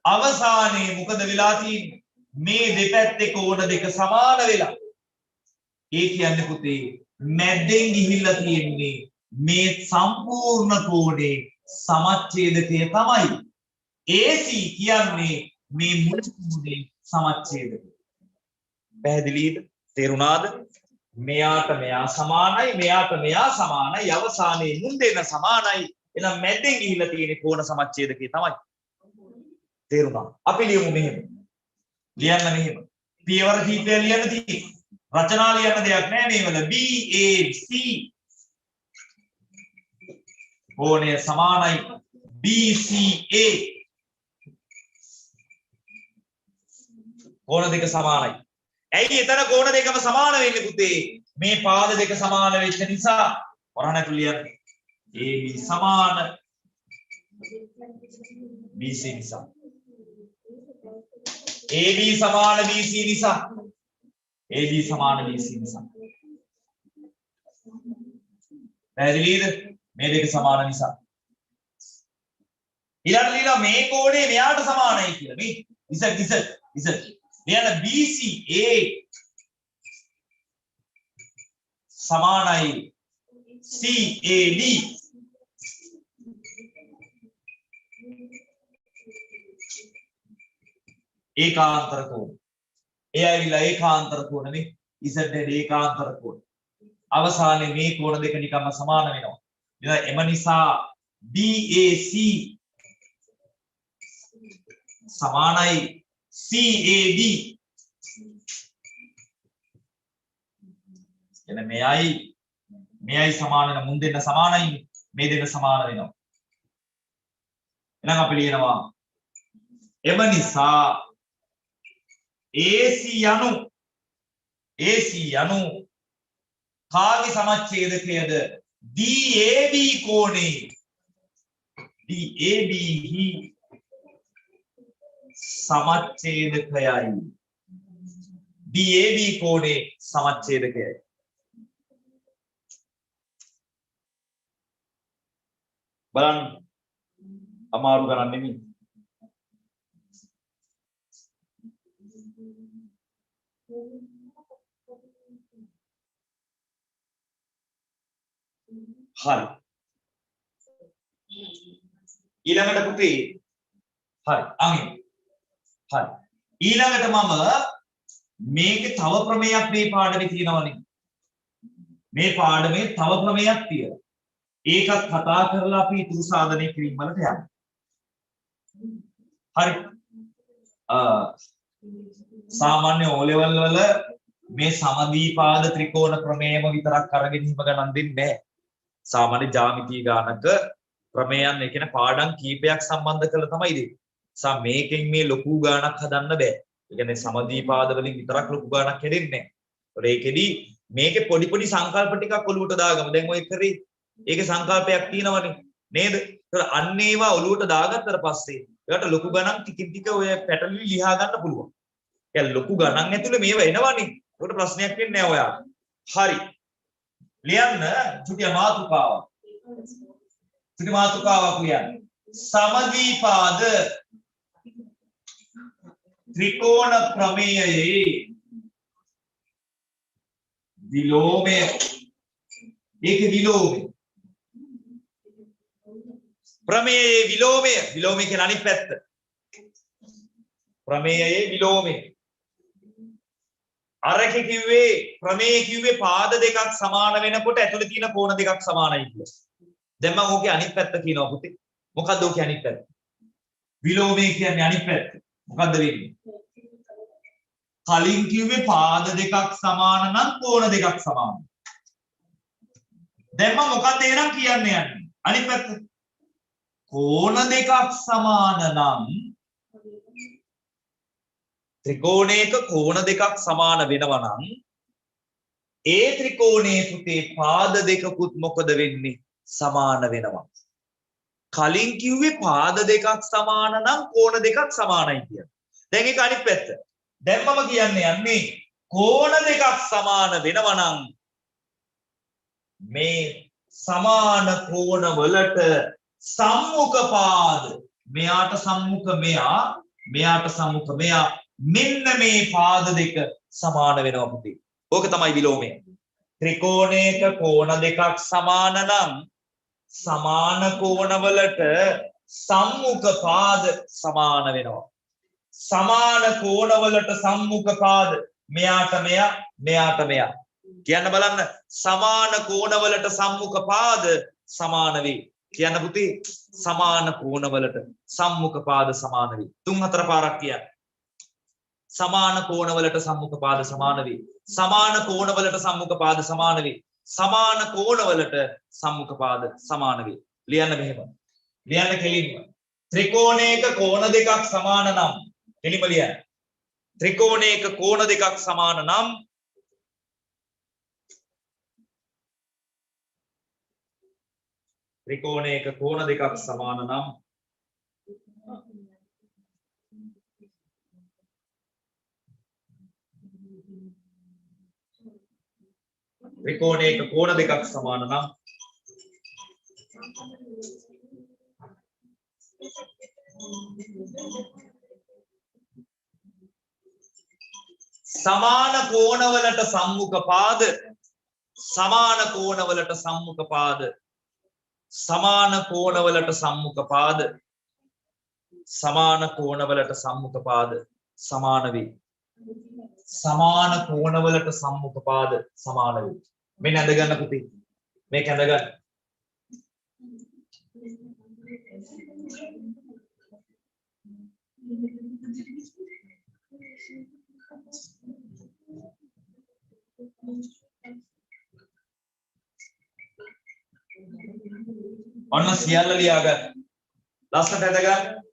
අවසානයේ මොකද වෙලා තියෙන්නේ? මේ දෙපැත්තේ කෝණ දෙක සමාන වෙලා. ඒ කියන්නේ පුතේ මැද්දෙන් ගිහිල්ලා තියෙන්නේ මේ සම්පූර්ණ කෝණේ සමච්ඡේදකය තමයි. AC කියන්නේ මේ මුළු කෝණේ සමච්ඡේදකය. පැහැදිලිද? තේරුණාද? මෙයාට මෙයා සමානයි, මෙයාට මෙයා සමානයි, අවසානයේ මුන් දෙන්න සමානයි. එහෙනම් මැද්දෙන් ගිහිල්ලා තියෙන කෝණ සමච්ඡේදකය තමයි. තේරුණා? අපි ලියමු මෙහෙම. ලියන්න මෙහෙම. පියවර කීපයක් ලියන්න තියෙන්නේ. රචනා ලියන්න දෙයක් නැහැ මේවල. BAC කෝණය සමානයි BCA කෝණ දෙක සමානයි. ඇයි එතන කෝණ දෙකම සමාන වෙන්නේ පුතේ? මේ පාද දෙක සමාන වෙච්ච නිසා වරහණක් ලියන්න. AB සමාන BC නිසා. AB සමාන BC නිසා. AB සමාන BC නිසා. පැහැදිලිද? මේ දෙක සමාන නිසා. ඊළඟ ලියලා මේ කෝණය මෙයාට සමානයි කියලා. මේ Z. ලියන්න BCA සමානයි CAD. ඒකාන්තර කෝණ. ඒ ඇවිල්ලා ඒකාන්තර කෝණ නේ. Z හැඩ ඒකාන්තර කෝණ. අවසානයේ මේ කෝණ දෙක නිකම්ම සමාන වෙනවා. එම නිසා BAC සමානයි CAD. එන මෙයයි සමාන වෙන මුන් දෙන්න සමානයි. මේ දෙන්න සමාන වෙනවා. එහෙනම් අපි ලියනවා එම නිසා AC යනු කාගේ සමච්ඡේදකයද? DAB කෝණේ. DAB හි සමච්ඡේදකයයි. DAB කෝණේ සමච්ඡේදකයයි. බලන්න අමාරු ගණන් නෙමෙයි. හරි. ඊළඟට පුතේ හරි අංගෙ. හරි. ඊළඟට මම මේකේ තව ප්‍රමේයක් මේ පාඩමේ තියෙනවනේ. මේ පාඩමේ තව ප්‍රමේයක් තියෙනවා. ඒකත් කතා කරලා අපි ඉතුරු සාධනය කිරීම වලට යනවා. හරි. සාමාන්‍ය O level වල මේ සමදීපාද ත්‍රිකෝණ ප්‍රමේයම විතරක් අරගෙන හිම ගණන් දෙන්නේ නැහැ. සාමාන්‍ය ජ්‍යාමිතිය ගානක ප්‍රමේයන් ඒ කියන්නේ පාඩම් කීපයක් සම්බන්ධ කරලා තමයි දෙන්නේ. මේකෙන් මේ ලොකු ගානක් හදන්න බෑ. ඒ කියන්නේ සමදීපාද වලින් විතරක් ලොකු ගානක් හැදෙන්නේ නැහැ. ඒකෙදි මේකේ පොඩි පොඩි සංකල්ප ටිකක් ඔලුවට දාගමු. දැන් ඔය කරේ ඒකේ සංකල්පයක් තියෙනවනේ නේද? ඒතර අන්න ඒවා ඔලුවට දාගත්තට පස්සේ ඒකට ලොකු ගණන් ටිකින් ටික ඔය පැටර්න් ලියා ගන්න පුළුවන්. يعني ලොකු ගණන් ඇතුලේ මේව එනවනේ. ඒකට ප්‍රශ්නයක් වෙන්නේ නැහැ ඔයාලට. හරි. ලියන්න චුටිය මාතෘකාවක්. චුටි මාතෘකාවක් ලියන්න. සමදීපාද ත්‍රිකෝණ ප්‍රමේයයේ විලෝමය. ඒකේ විලෝමය. ප්‍රමේයයේ විලෝමය. විලෝමය කියන අනිත් පැත්ත. ප්‍රමේයයේ විලෝමය. අරක කිව්වේ ප්‍රමේය කිව්වේ පාද දෙකක් සමාන වෙනකොට ඇතුලේ තියෙන කෝණ දෙකක් සමානයි කියලා. දැන් මම ඕකේ අනිත් පැත්ත කියනවා පුතේ. මොකද්ද ඕකේ අනිත් පැත්ත? විලෝමය කියන්නේ අනිත් පැත්ත. මොකද්ද වෙන්නේ? කලින් කිව්වේ පාද දෙකක් සමාන නම් කෝණ දෙකක් සමාන. දැන් මම මොකද්ද එහෙනම් කියන්න යන්නේ? අනිත් පැත්ත. කෝණ දෙකක් සමාන නම් ත්‍රිකෝණයක කෝණ දෙකක් සමාන වෙනවා නම් ඒ ත්‍රිකෝණයේ පුතේ පාද දෙකකුත් මොකද වෙන්නේ? සමාන වෙනවා. කලින් කිව්වේ පාද දෙකක් සමාන නම් කෝණ දෙකක් සමානයි කියලා. දැන් ඒක අනිත් පැත්ත. දැන් මම කියන්නේ යන්නේ කෝණ දෙකක් සමාන වෙනවා නම් මේ සමාන කෝණ වලට සම්මුඛ පාද මෙයාට සම්මුඛ මෙයා මෙයාට සම්මුඛ මෙයා මෙන්න මේ පාද දෙක සමාන වෙනවා පුතේ. ඕක තමයි විලෝමය. ත්‍රිකෝණයක කෝණ දෙකක් සමාන නම් සමාන කෝණවලට සම්මුඛ පාද සමාන වෙනවා. සමාන කෝණවලට සම්මුඛ පාද මෙයාට මෙයා මෙයාට මෙයා. කියන්න බලන්න සමාන කෝණවලට සම්මුඛ පාද සමාන වේ. කියන්න පුතේ සමාන කෝණවලට සම්මුඛ පාද සමාන වේ. 3-4 පාරක් කියන්න. සමාන කෝණවලට සම්මුඛ පාද සමාන වේ. සමාන කෝණවලට සම්මුඛ පාද සමාන වේ. සමාන කෝණවලට සම්මුඛ පාද සමාන වේ. ලියන්න මෙහෙම. ලියන්න කෙලින්ම. ත්‍රිකෝණයක කෝණ දෙකක් සමාන නම් කෙලින්ම ලියන්න. ත්‍රිකෝණයක කෝණ දෙකක් සමාන නම් ත්‍රිකෝණයක කෝණ දෙකක් සමාන නම් ත්‍රිකෝණයක කෝණ දෙකක් සමාන නම් සමාන කෝණවලට සම්මුඛ පාද සමාන කෝණවලට සම්මුඛ පාද සමාන කෝණවලට සම්මුඛ පාද සමාන කෝණවලට සම්මුඛ පාද සමාන වේ. සමාන කෝණවලට සම්මුඛ පාද සමාන වේ. මෙන්න ඇඳ ගන්න පුතේ. මේක ඇඳ ගන්න. ඔන්න සියල්ල ලියා ගන්න. ලස්සනට ඇඳ ගන්න.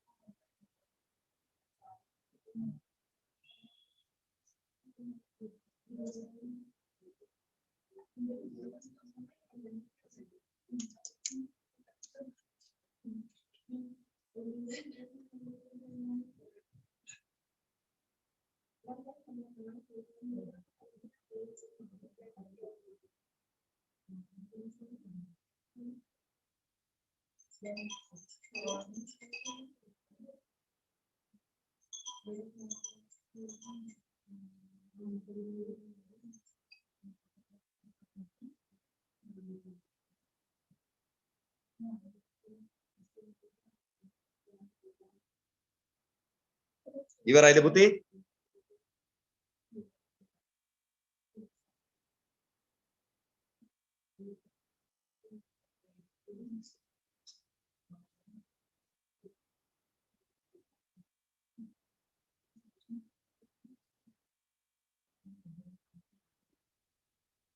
ඉවරයිද පුතේ?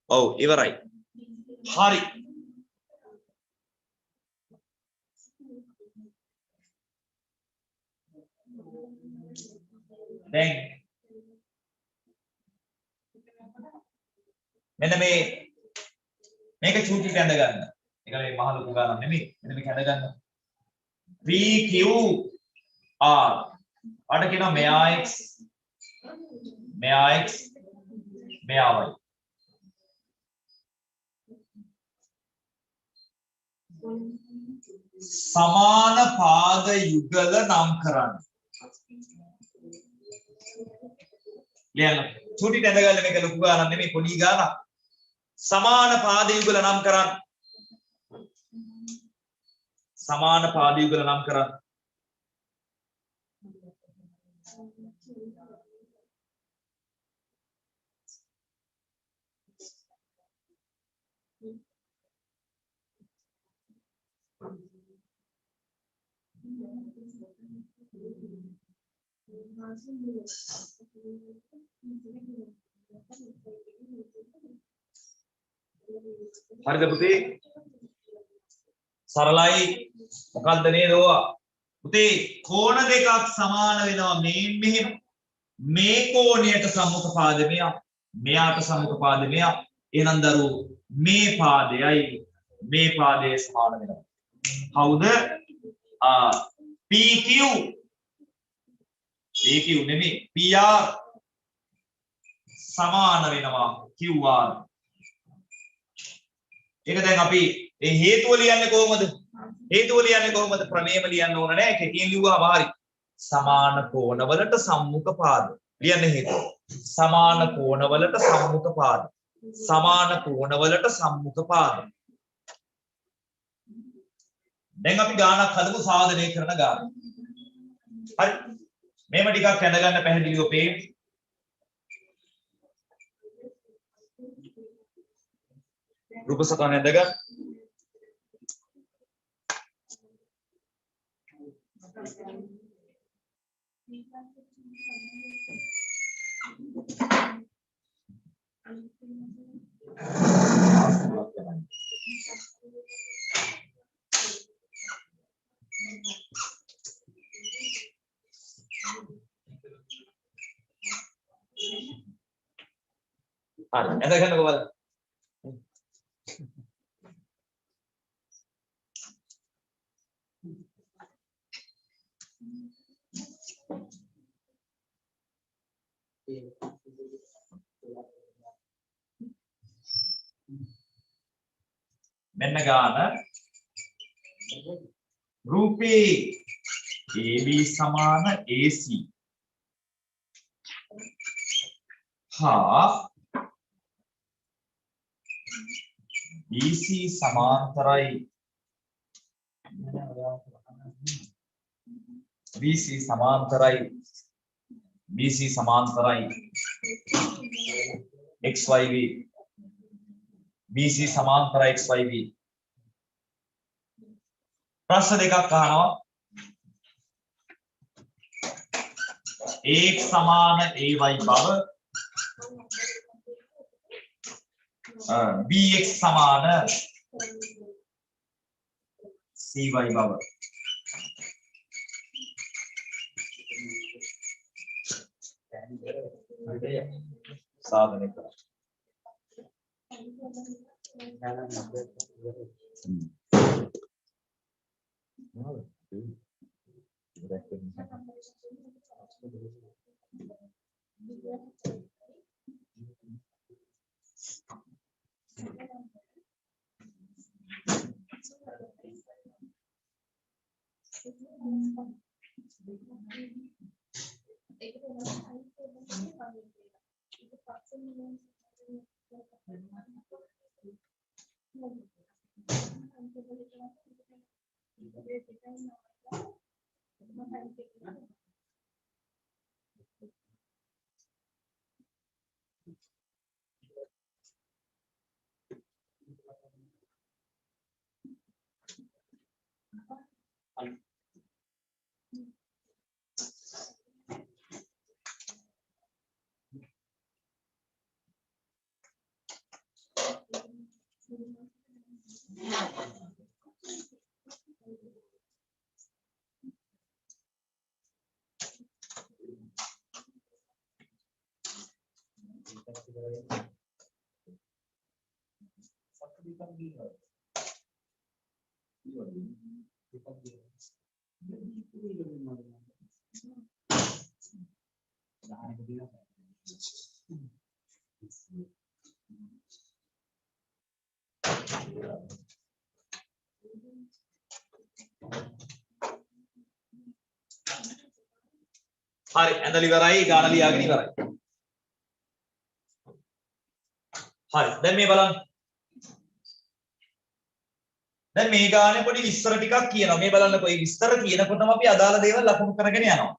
ඔව් ඉවරයි. හරි. දැන් මෙන්න මේක චූටි කැඳ ගන්න. ඒක මේ මහ ලොකු ගානක් නෙමෙයි. මෙන්න මේක කැඳ ගන්න. PQR අර කියනවා මෙයා x මෙයා y. සමාන පාද යුගල නම් කරන්න. ලියන්න. චූටි කැඳ ගන්න මේක ලොකු ගානක් නෙමෙයි පොඩි ගානක්. සමාන පාද යුගල නම් කරන්න. සමාන පාද යුගල නම් කරන්න. හරිද පුතේ? සරලයි. මොකක්ද නේද ඔයා? පුතේ කෝණ දෙකක් සමාන වෙනවා මෙහෙම. මේ කෝණයට සම්මුඛ පාද මෙයා. මෙයාට සම්මුඛ පාද මෙයා. එහෙනම් දරුවෝ මේ පාදයයි මේ පාදයේ සමාන වෙනවා. කවුද? PQ නෙමෙයි PR සමාන වෙනවා QR. ඒක දැන් අපි මේ හේතුව ලියන්නේ කොහොමද? හේතුව ලියන්නේ කොහොමද? ප්‍රමේයම ලියන්න ඕන නෑ. කෙටියෙන් ලිව්වම හරි. සමාන කෝණවලට සම්මුඛ පාද. ලියන්න හේතුව. සමාන කෝණවලට සම්මුඛ පාද. සමාන කෝණවලට සම්මුඛ පාද. දැන් අපි ගානක් හදමු සාධනය කරන ගාන. හරි. මේව ටිකක් කැඳ ගන්න පැහැදිලිව පේන්නේ. රූප සටහන ඇඳ ගන්න. හරි ඇඳ ගන්නකො බලන්න. මෙන්න ගාන රූපේ AB සමාන AC හා BC සමාන්තරයි BC සමාන්තරයි XYV BC සමාන්තරයි XYV ප්‍රශ්න දෙකක් අහනවා AX සමාන AY බව BX සමාන CY බව සාධනය කරා. හරි ඇඳලි ඉවරයි ගාන ලියාගෙන ඉවරයි. හරි දැන් මේ බලන්න. දැන් මේ ගානේ පොඩි විස්තර ටිකක් කියනවා. මේ බලන්නකෝ මේ විස්තර කියනකොටම අපි අදාළ දේවල් ලකුණු කරගෙන යනවා.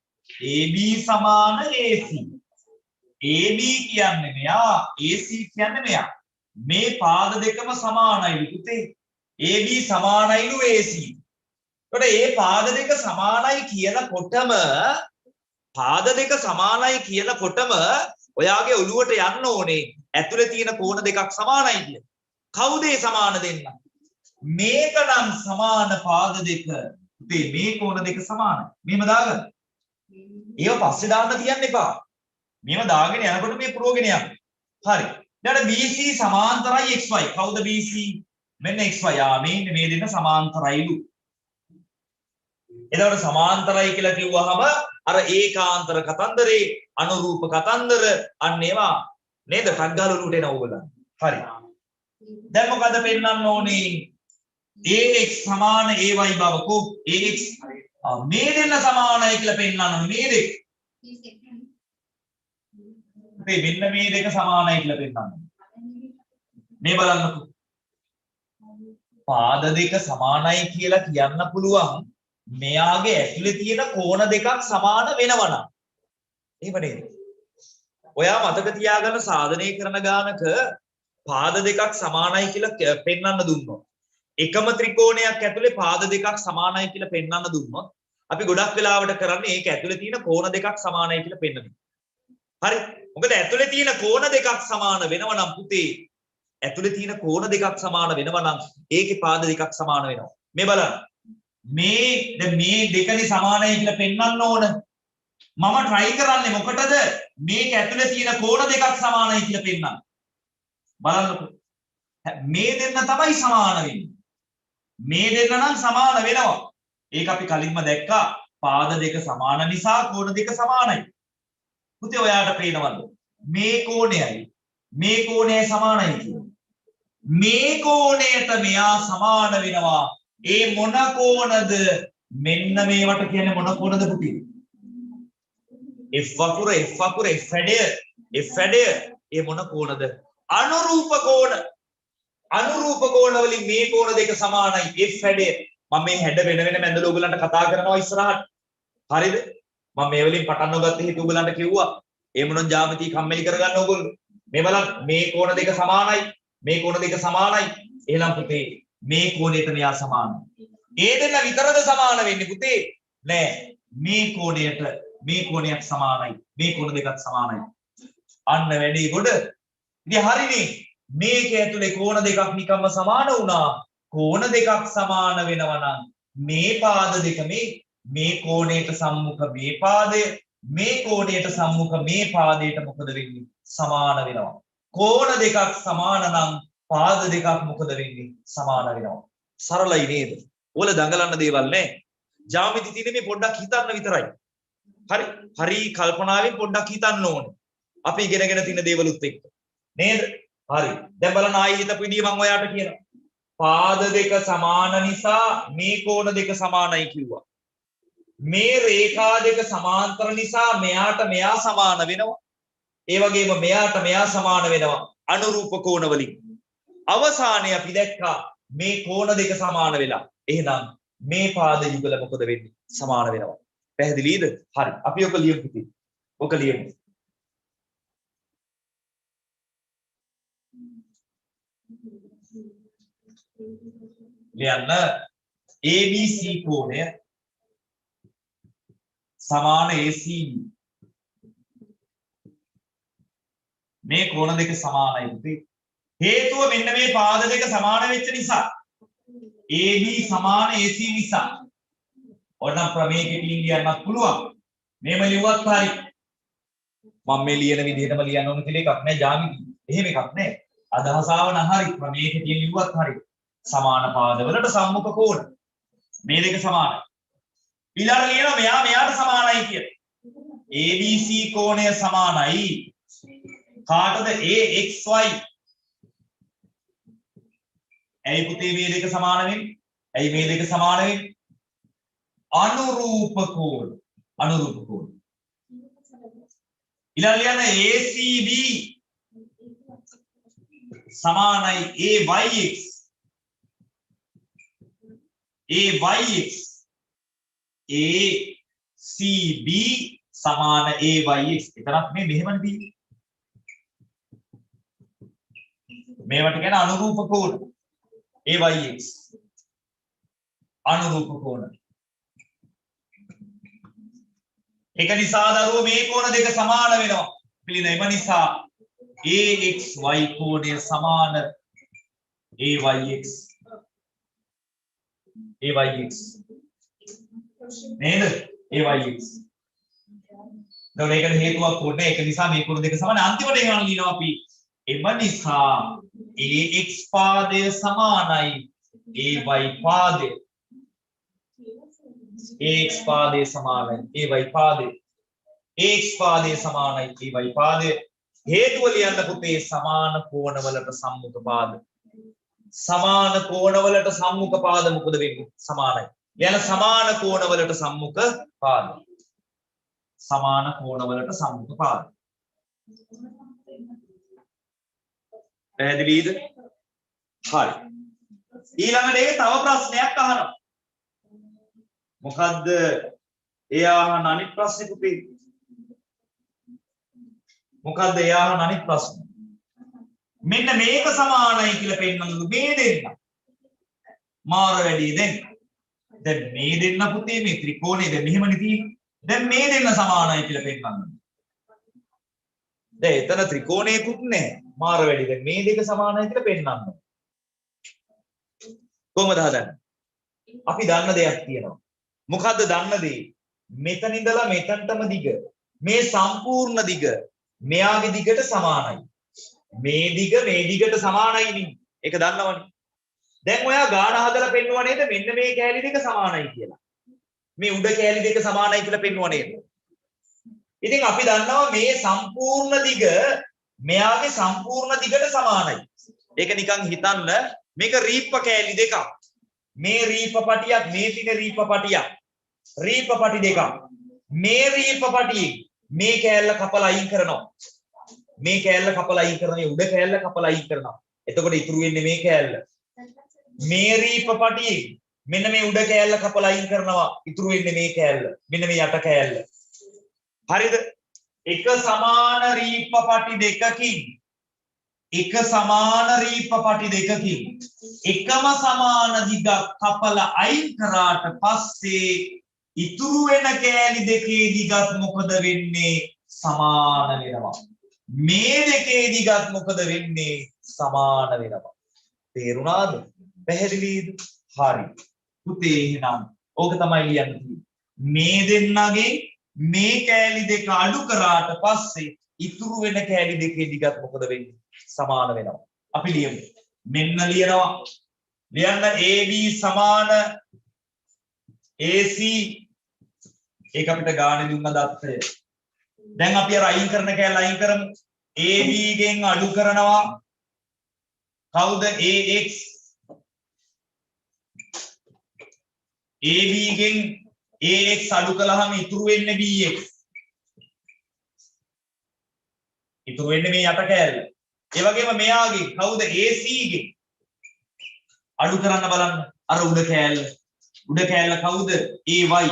AB සමාන AC. AB කියන්නේ මෙයා, AC කියන්නේ මෙයා. මේ පාද දෙකම සමානයිලු පුතේ. AB සමානයිලු AC. එතකොට මේ පාද දෙක සමානයි කියනකොටම පාද දෙක සමානයි කියනකොටම ඔයාගේ ඔළුවට යන්න ඕනේ ඇතුලේ තියෙන කෝණ දෙකක් සමානයි කියලා. කවුද ඒ සමාන දෙන්න? මේක නම් සමාන පාද දෙක. පුතේ මේ කෝණ දෙක සමානයි. මෙහෙම දාගන්න. ඒව පස්සේ දාන්න තියන්න එපා. මෙහෙම දාගෙන යනකොට මේ පුරවගෙන යන්න. හරි. ඊට BC සමාන්තරයි XY. කවුද BC? මෙන්න XY. මේ දෙන්න සමාන්තරයිලු. එතකොට සමාන්තරයි කියලා කිව්වහම අර ඒකාන්තර කතන්දරේ අනුරූප කතන්දර අන්න ඒවා නේද? ටග්ගාල උලුට එන ඕගොල්ලන්. හරි. දැන් මොකද පෙන්නන්න ඕනේ? AX සමාන AY බවකෝ AX මේ දෙන්න සමානයි කියලා පෙන්නන්න ඕනේ මේ දෙක. මෙන්න මේ දෙක සමානයි කියලා පෙන්නන්න. මේ බලන්නකෝ. පාද දෙක සමානයි කියලා කියන්න පුළුවන්. මෙයාගේ ඇතුලේ තියෙන කෝණ දෙකක් සමාන වෙනවා නම් එහෙම නේද? ඔයා මතක තියාගන්න සාධනය කරන ගානක පාද දෙකක් සමානයි කියලා පෙන්වන්න දුන්නොත් එකම ත්‍රිකෝණයක් ඇතුලේ පාද දෙකක් සමානයි කියලා පෙන්වන්න දුන්නොත් අපි ගොඩක් වෙලාවට කරන්නේ ඒක ඇතුලේ තියෙන කෝණ දෙකක් සමානයි කියලා පෙන්වනවා. හරි. මොකද ඇතුලේ තියෙන කෝණ දෙකක් සමාන වෙනවා නම් පුතේ ඇතුලේ තියෙන කෝණ දෙකක් සමාන වෙනවා නම් ඒකේ පාද දෙකක් සමාන වෙනවා. මේ බලන්න. මේ දෙකනේ සමානයි කියලා පෙන්වන්න ඕන. මම try කරන්නේ මොකටද? මේක ඇතුලේ තියෙන කෝණ දෙකක් සමානයි කියලා පෙන්වන්න. බලන්නකො. මේ දෙන්න තමයි සමාන වෙන්නේ. මේ දෙන්න නම් සමාන වෙනවා. ඒක අපි කලින්ම දැක්කා. පාද දෙක සමාන නිසා කෝණ දෙක සමානයි. පුතේ ඔයාට පේනවද? මේ කෝණයයි මේ කෝණයයි සමානයි කියන්නේ. මේ කෝණයට මෙයා සමාන වෙනවා. ඒ මොන කෝණද? මෙන්න මේවට කියන්නේ මොන කෝණද පුතේ? F වකුර F හැඩය ඒ මොන කෝණද? අනුරූප කෝණ. අනුරූප කෝණ වලින් මේ කෝණ දෙක සමානයි. F හැඩය. මම මේ හැඩ වෙන වෙනම ඇඳලා ඔයගලන්ට කතා කරනවා ඉස්සරහට. හරිද? මම මේ වලින් පටන් නොගත්ත හේතු ඔයගලන්ට කිව්වා. ඒ මොන ජ්‍යාමිතිය කම්මැලි කරගන්න ඕගොල්ලෝ. මේ බලන්න මේ කෝණ දෙක සමානයි. මේ කෝණ දෙක සමානයි. එහෙනම් පුතේ මේ කෝණයට මෙයා සමානයි. ඒ දෙන්න විතරද සමාන වෙන්නේ පුතේ? නෑ. මේ කෝණයක් සමානයි. මේ කෝණ දෙකක් සමානයි. අන්න වැඩි ගොඩ. ඉතින් හරිනේ. මේක ඇතුලේ කෝණ දෙකක් නිකම්ම සමාන වුණා. කෝණ දෙකක් සමාන වෙනවා නම් මේ පාද දෙක මේ කෝණයට සම්මුඛ මේ පාදය මේ කෝණයට සම්මුඛ මේ පාදයට මොකද වෙන්නේ? සමාන වෙනවා. කෝණ දෙකක් සමාන නම් පාද දෙකක් මොකද වෙන්නේ? සමාන වෙනවා. සරලයි නේද? ඕල දඟලන්න දේවල් නෑ. ජ්‍යාමිති තියෙන්නේ මේ පොඩ්ඩක් හිතන්න විතරයි. හරි. හරි කල්පනාවෙන් පොඩ්ඩක් හිතන්න ඕනේ. අපි ඉගෙනගෙන තියෙන දේවලුත් එක්ක. නේද? හරි. දැන් බලන්න ආයෙ හිතපු විදිය මම ඔයාට කියනවා. පාද දෙක සමාන නිසා මේ කෝණ දෙක සමානයි කිව්වා. මේ රේඛා දෙක සමාන්තර නිසා මෙයාට මෙයා සමාන වෙනවා. ඒ වගේම මෙයාට මෙයා සමාන වෙනවා අනුරූප කෝණ වලින්. අවසානයේ අපි දැක්කා මේ කෝණ දෙක සමාන වෙලා. එහෙනම් මේ පාද යුගල මොකද වෙන්නේ? සමාන වෙනවා. පැහැදිලිද? හරි. අපි ඔක ලියමු ඉතින්. ඔක ලියමු. ලියන්න ABC කෝණය සමාන ACB. මේ කෝණ දෙක සමානයි පුතේ. හේතුව මෙන්න මේ පාද දෙක සමාන වෙච්ච නිසා. AB සමාන AC නිසා. ඕනම් ප්‍රමේය කෙටියෙන් ලියන්නත් පුළුවන්. මේම ලියුවත් හරි. මම මේ ලියන විදිහටම ලියන්න ඕන කියලා එකක් නෑ ජ්‍යාමිතිය. එහෙම එකක් නෑ. අදහසාව නහරි ප්‍රමේය කෙටියෙන් ලියුවත් හරි. සමාන පාදවලට සම්මුඛ කෝණ. මේ දෙක සමානයි. ඊළඟ ලියනවා මෙයා මෙයාට සමානයි කියලා. ABC කෝණය සමානයි. කාටද AXY? ඇයි පුතේ මේ දෙක සමාන වෙන්නේ? ඇයි මේ දෙක සමාන වෙන්නේ? අනුරූප කෝණ. අනුරූප කෝණ. ඊළඟ ලියන්න ACB සමානයි AYX. AYX. ACB සමාන AYX. එතරම් මේ මෙහෙමනේ තියෙන්නේ. මේවට කියන අනුරූප කෝණ. AYX. අනුරූප කෝණ. ඒක නිසා දරුවෝ මේ කෝණ දෙක සමාන වෙනවා. පිළින එම නිසා AXY කෝණය සමාන AYX. AYX. නේද? AYX. දැන් ඒකට හේතුවක් කොටේ ඒක නිසා මේ කෝණ දෙක සමාන. අන්තිමට එහෙම ලියනවා අපි එම නිසා AX පාදය සමානයි AY පාදය. AX පාදය සමානයි AY පාදය. AX පාදය සමානයි AY පාදය. හේතුව ලියන්න පුතේ සමාන කෝණවලට සම්මුඛ පාද. සමාන කෝණවලට සම්මුඛ පාද මොකද වෙන්නේ? සමානයි. යන සමාන කෝණවලට සම්මුඛ පාද. සමාන කෝණවලට සම්මුඛ පාද. පැහැදිලිද? හරි. ඊළඟට ඒක තව ප්‍රශ්නයක් අහනවා. මොකද්ද? එයා අහන අනිත් ප්‍රශ්නේ පුතේ. මොකද්ද එයා අහන අනිත් ප්‍රශ්නේ? මෙන්න මේක සමානයි කියලා පෙන්නනලු මේ දෙන්න. මාර වැඩි දෙන්න. දැන් මේ දෙන්න පුතේ මේ ත්‍රිකෝණේ දැන් මෙහෙමනේ තියෙන්නේ. දැන් මේ දෙන්න සමානයි කියලා පෙන්නන්න. දැන් එතන ත්‍රිකෝණයකුත් නැහැ. මාර වැඩි දැන් මේ දෙක සමානයි කියලා පෙන්නන්න. කොහොමද හදන්නේ? අපි දන්න දෙයක් තියෙනවා. මොකද්ද දන්න දේ? මෙතන ඉඳලා මෙතනටම දිග. මේ සම්පූර්ණ දිග මෙයාගේ දිගට සමානයි. මේ දිග මේ දිගට සමානයි නේ. ඒක දන්නවනේ. දැන් ඔයා ගාන හදලා පෙන්නුවා නේද? මෙන්න මේ කෑලි දෙක සමානයි කියලා. මේ උඩ කෑලි දෙක සමානයි කියලා පෙන්නුවා නේද? ඉතින් අපි දන්නවා මේ සම්පූර්ණ දිග මෙයාගේ සම්පූර්ණ දිගට සමානයි. ඒක නිකන් හිතන්න මේක රීප්ප කෑලි දෙකක්. මේ රීප්ප පටියක් මේ පිට රීප්ප පටියක්. රීප්ප පටි දෙකක්. මේ රීප්ප පටියේ මේ කෑල්ල කපලා අයින් කරනවා. මේ කෑල්ල කපලා අයින් කරනවා. මේ උඩ කෑල්ල කපලා අයින් කරනවා. එතකොට ඉතුරු වෙන්නේ මේ කෑල්ල. මේ රීප්ප පටියේ මෙන්න මේ උඩ කෑල්ල කපලා අයින් කරනවා. ඉතුරු වෙන්නේ මේ කෑල්ල. මෙන්න මේ යට කෑල්ල. හරිද? එක සමාන රීප්ප පටි දෙකකින් එකම සමාන දිගක් කපලා අයින් කරාට පස්සේ ඉතුරු වෙන කෑලි දෙකේ දිගත් මොකද වෙන්නේ? සමාන වෙනවා. මේ දෙකේ දිගත් මොකද වෙන්නේ? සමාන වෙනවා. තේරුණාද? පැහැදිලිද? හරි. පුතේ එහෙනම් ඕක තමයි ලියන්න තියෙන්නේ. මේ දෙන්නගේ මේ කෑලි දෙක අඩු කරාට පස්සේ ඉතුරු වෙන කෑලි දෙකේ දිගත් මොකද වෙන්නේ? සමාන වෙනවා. අපි ලියමු. මෙන්න ලියනවා. ලියන්න AB සමාන AC. ඒක අපිට ගානේ දුන්න දත්තය. දැන් අපි අර අයින් කරන කෑල්ල අයින් කරමු. AB ගෙන් අඩු කරනවා. කවුද? AX. AB ගෙන් ax අඩු කළාම ඉතුරු වෙන්නේ bx. ඉතුරු වෙන්නේ මේ යට කෑල්ල. ඒ වගේම මෙයාගේ කවුද ac ගේ අඩු කරන්න බලන්න අර උඩ කෑල්ල. උඩ කෑල්ල කවුද ay.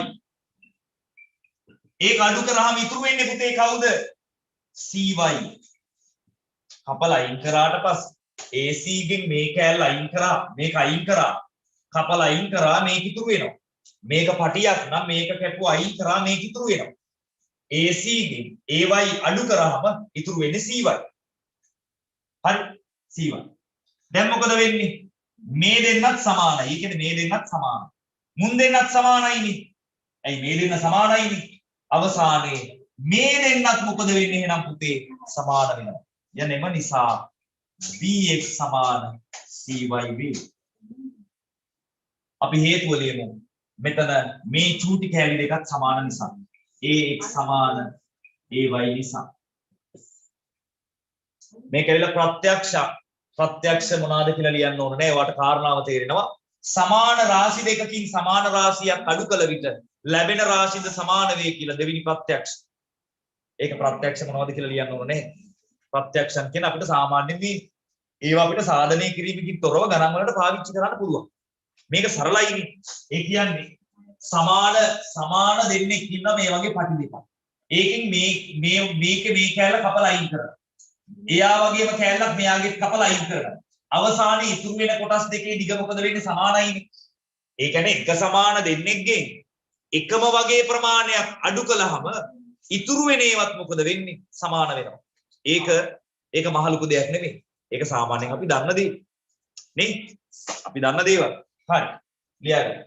ඒක අඩු කරාම ඉතුරු වෙන්නේ පුතේ කවුද cy. කපලා අයින් කරාට පස්සේ AC ගෙන් මේ කෑල්ල අයින් කරා මේක අයින් කරා කපලා අයින් කරා මේක ඉතුරු වෙනවා. මේක පටියක් නම් මේක කැපුවා අයින් කරා මේක ඉතුරු වෙනවා. AC ගෙන් AY අඩු කරාම ඉතුරු වෙන්නේ CY. හරි CY. දැන් මොකද වෙන්නේ? මේ දෙන්නත් සමානයි. ඒ කියන්නේ මේ දෙන්නත් සමානයි. මුන් දෙන්නත් සමානයිනේ. ඇයි මේ දෙන්න සමානයිනේ? අවසානයේ මේ දෙන්නත් මොකද වෙන්නේ එහෙනම් පුතේ? සමාන වෙනවා. යන්නේම නිසා bx සමාන cy වේ. අපි හේතුව ලියමු. මෙතන මේ චූටි කැලි දෙකත් සමාන නිසා. ax සමාන ay නිසා. මේක ඇවිල්ලා ප්‍රත්‍යක්ෂ මොනවාද කියලා ලියන්න ඕන නෑ. ඒවට කාරණාව තේරෙනවා. සමාන රාශි දෙකකින් සමාන රාශියක් අඩු කළ විට ලැබෙන රාශියද සමාන වේ කියලා දෙවෙනි ප්‍රත්‍යක්ෂ. ඒක ප්‍රත්‍යක්ෂ මොනවද කියලා ලියන්න ඕන නේ. ප්‍රත්‍යක්ෂන් කියන අපිට සාමාන්‍යයෙන් මේ ඒවා අපිට සාධනය කිරීමකින් තොරව ගණන් වලට පාවිච්චි කරන්න පුළුවන්. මේක සරලයිනේ. ඒ කියන්නේ සමාන දෙන්නෙක් ඉන්නවා මේ වගේ පටි දෙකක්. ඒකෙන් මේක මේ කැලල කපලා අයින් කරනවා. එයා වගේම කැලලක් මෙයාගේ කපලා අයින් කරනවා. අවසානයේ ඉතුරු වෙන කොටස් දෙකේ දිග මොකද වෙන්නේ? සමානයිනේ. ඒ කියන්නේ එක සමාන දෙන්නෙක්ගෙන් එකම වගේ ප්‍රමාණයක් අඩු කළාම ඉතුරු වෙන ඒවත් මොකද වෙන්නේ? සමාන වෙනවා. ඒක මහ ලොකු දෙයක් නෙමෙයි. ඒක සාමාන්‍යයෙන් අපි දන්න දේ. නේ? අපි දන්න දේවල්. හරි. ලියගන්න.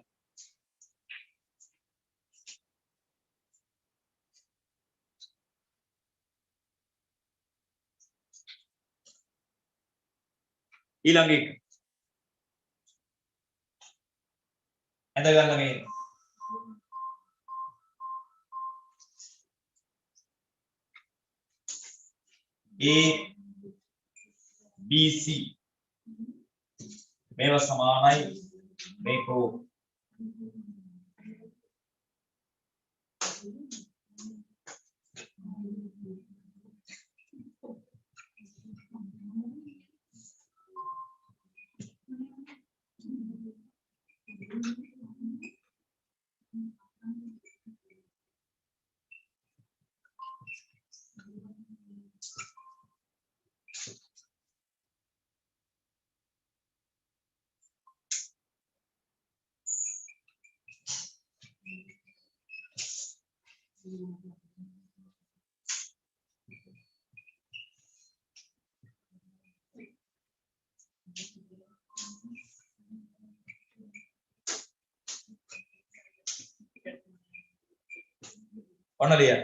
ඊළඟ එක. ඇඳ ගන්න මේ A B C මේවා සමානයි මේකෝ ඔන්න ලියන්න.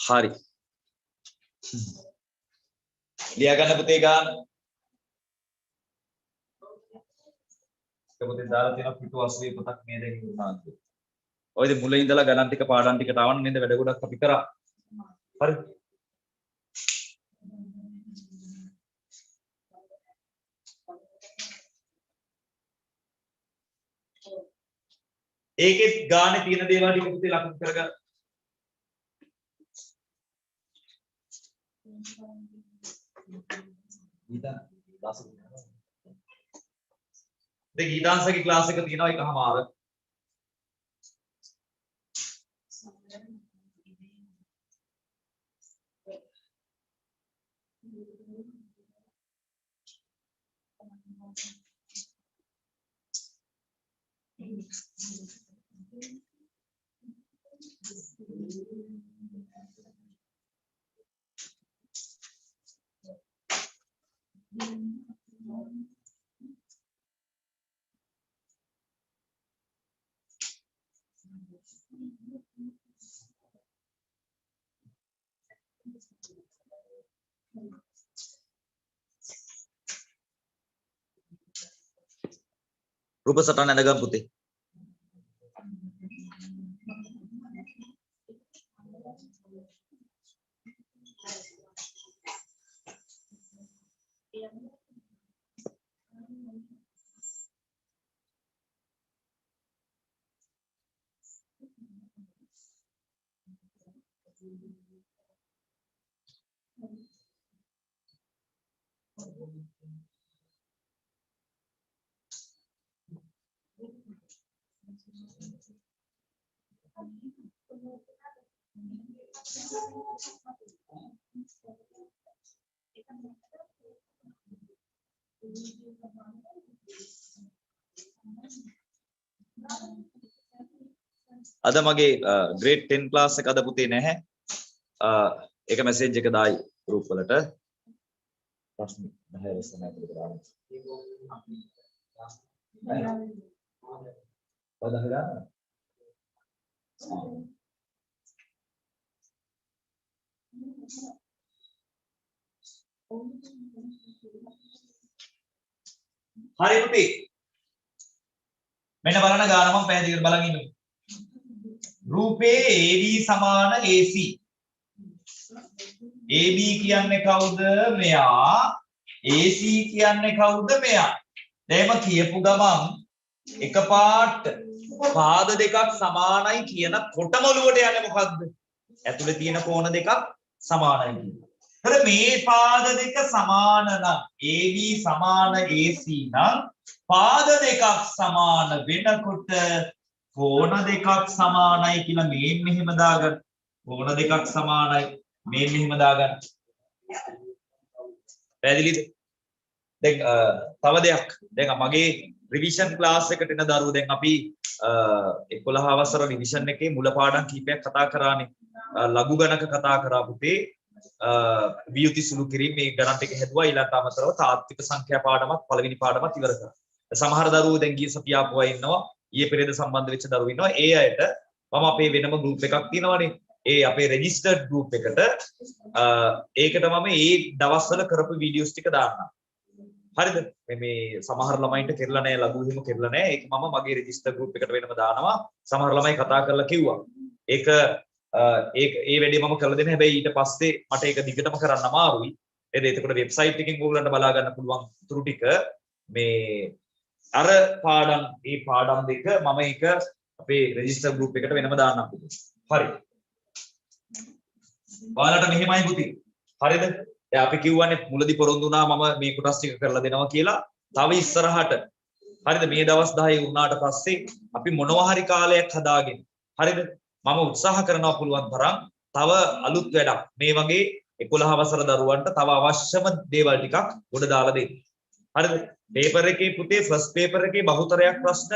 හරි. ලියා ගන්න පුතේ ගාන. පුතේ දාලා තියෙන පිටු 80 පොතක් මේ දෙක උනාද. ඔය ඉතින් මුලින් ඉඳලා ගණන් ටික පාඩම් ටිකට ආවම නේද වැඩ ගොඩක් අපි කරා. හරි. ඒකෙත් ගානේ තියෙන දේවල් ටික පුතේ ලකුණු කරගන්න. ගීතාංශගේ ක්ලාස් එක තියෙනවා එකමාර. රූප සටහන ඇඳගම් පුතේ. අද මගේ grade 10 class එක අද පුතේ නැහැ. ඒක message එක දායි group වලට. ප්‍රශ්න 10 ඉස්සරහ අපිට දාන්න. හරි පුතේ. මෙන්න බලන්න ගාන මම පැහැදිලිව බලන් ඉන්නවා. රූපේ AB සමාන AC. AB කියන්නේ කවුද? මෙයා. AC කියන්නේ කවුද? මෙයා. දැන් මම කියපු ගමන් එකපාරට පාද දෙකක් සමානයි කියනකොටම ඔළුවට යන්නේ මොකද්ද? ඇතුලේ තියෙන කෝණ දෙකක් සමානයි කියනවා. හරි මේ පාද දෙක සමාන නම් AB සමාන AC නම් පාද දෙකක් සමාන වෙනකොට කෝණ දෙකක් සමානයි කියලා මේන් මෙහෙම දාගන්න. කෝණ දෙකක් සමානයි මේන් මෙහෙම දාගන්න. පැහැදිලිද? දැන් තව දෙයක්. දැන් මගේ රිවිෂන් ක්ලාස් එකට එන දරුවෝ දැන් අපි 11 වසර රිවිෂන් එකේ මුල පාඩම් කීපයක් කතා කරානේ. ලඝු ගණක කතා කරා පුතේ. වියුති සුළු කිරීම මේ ගණන් ටික හැදුවා. ඊළඟට අමතරව තාත්වික සංඛ්‍යා පාඩමක් පළවෙනි පාඩමත් ඉවර කරා. සමහර දරුවෝ දැන් ගිය සතිය ආපුවා ඉන්නවා. ඊයේ පෙරේද සම්බන්ධ වෙච්ච දරුවෝ ඉන්නවා. ඒ අයට මම අපේ වෙනම ගෲප් එකක් තියෙනවානේ. ඒ අපේ රෙජිස්ටර්ඩ් ගෲප් එකට ඒකට මම ඒ දවස්වල කරපු වීඩියෝස් ටික දාන්නම්. හරිද? මේ සමහර ළමයින්ට කෙරලා නැහැ, ලඝු හිම කෙරලා නැහැ. ඒක මම මගේ රෙජිස්ටර් ගෲප් එකට වෙනම දානවා. සමහර ළමයි කතා කරලා කිව්වා. ඒක ඒ වැඩේ මම කරලා දෙන්න. හැබැයි ඊට පස්සේ මට ඒක දිගටම කරන්න අමාරුයි. එතකොට වෙබ්සයිට් එකකින් ඕගොල්ලන්ට බලා ගන්න පුළුවන් තුරු ටික මේ අර පාඩම් මේ පාඩම් දෙක මම ඒක අපේ රෙජිස්ටර් ගෲප් එකට වෙනම දාන්නම්. හරි. ඔයාලට මෙහෙමයි පුතේ. හරිද? දැන් අපි කියවන්නේ මුලදී පොරොන්දු වුණා මම මේ කොටස් ටික කරලා දෙනවා කියලා. තව ඉස්සරහට හරිද මේ දවස් 10 වුණාට පස්සේ අපි මොනවා හරි කාලයක් හදාගෙන හරිද මම උත්සාහ කරනවා පුළුවන් තරම් තව අලුත් වැඩක් මේ වගේ 11 වසර දරුවන්ට තව අවශ්‍යම දේවල් ටිකක් ගොඩ දාලා දෙන්න. හරිද? පේපර් එකේ පුතේ ෆස්ට් පේපර් එකේ බහුතරයක් ප්‍රශ්න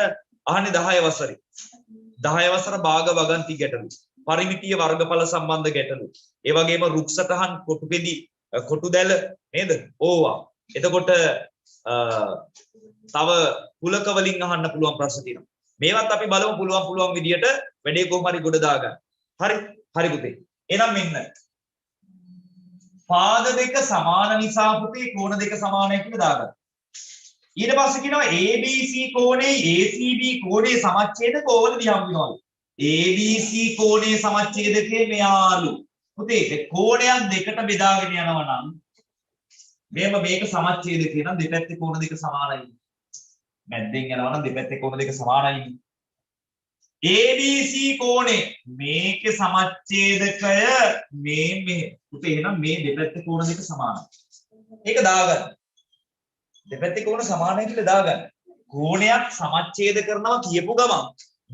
අහන්නේ 10 වසරේ. 10 වසර භාග වගන්ති ගැටලු. පරිමිතිය වර්ගඵල සම්බන්ධ ගැටලු. ඒ වගේම රුක් සටහන් කොටුපෙදි කොටු දැල නේද? ඕවා. එතකොට තව කුලක වලින් අහන්න පුළුවන් ප්‍රශ්න තියෙනවා. මේවත් අපි බලමු පුළුවන් විදියට වැඩේ කොහොම හරි ගොඩ දාගන්න. හරි? හරි පුතේ. එහෙනම් මෙන්න. පාද දෙක සමාන නිසා පුතේ කෝණ දෙක සමානයි කියලා දාගන්න. ඊට පස්සේ කියනවා ABC කෝණේ ACB කෝණේ සමච්ඡේදක ඕවලදී හම්බ වෙනවලු. ABC කෝණේ සමච්ඡේදකේ මෙයාලු. පුතේ කෝණයක් දෙකට බෙදාගෙන යනවා නම් මේක සමච්ඡේදකේ නම් දෙපැත්තේ කෝණ දෙක සමානයි. මැද්දෙන් යනවා නම් දෙපැත්තේ කෝණ දෙක සමානයි. ABC කෝණේ මේකේ සමච්ඡේදකය මේ පුතේ එහෙනම් මේ දෙපැත්තේ කෝණ දෙක සමානයි. ඒක දාගන්න. දෙපැත්තේ කෝණ සමානයි කියලා දාගන්න. කෝණයක් සමච්ඡේද කරනවා කියපු ගමන්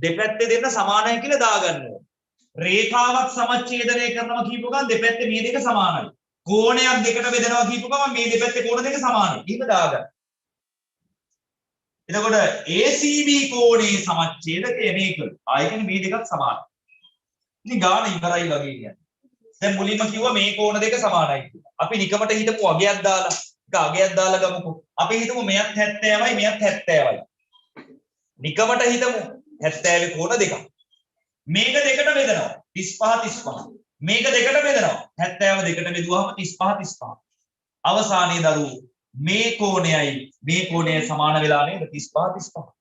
දෙපැත්තේ දෙන්න සමානයි කියලා දාගන්න ඕනේ. රේඛාවක් සමච්ඡේදනය කරනවා කියපු ගමන් දෙපැත්තේ මේ දෙක සමානයි. කෝණයක් දෙකට බෙදනවා කියපු ගමන් මේ දෙපැත්තේ කෝණ දෙක සමානයි. ඒක දාගන්න. එතකොට ACB කෝණේ සමච්ඡේදකය මේක. ආයෙත් මේ දෙකත් සමානයි. ඉතින් ගාන ඉවරයි වගේ කියන්නේ. දැන් මුලින්ම කිව්වා මේ කෝණ දෙක සමානයි කියලා. අපි නිකමට හිතමු අගයක් දාලා. එක අගයක් දාලා ගමුකෝ. අපි හිතමු මෙයත් 70යි මෙයත් 70යි. නිකමට හිතමු 70 කෝණ දෙකක්. මේක දෙකට බෙදනවා 35 35. මේක දෙකට බෙදනවා 70 දෙකට බෙදුවාම 35 35. අවසානයේ දරුවෝ මේ කෝණයයි සමාන වෙලා නේද 35 35.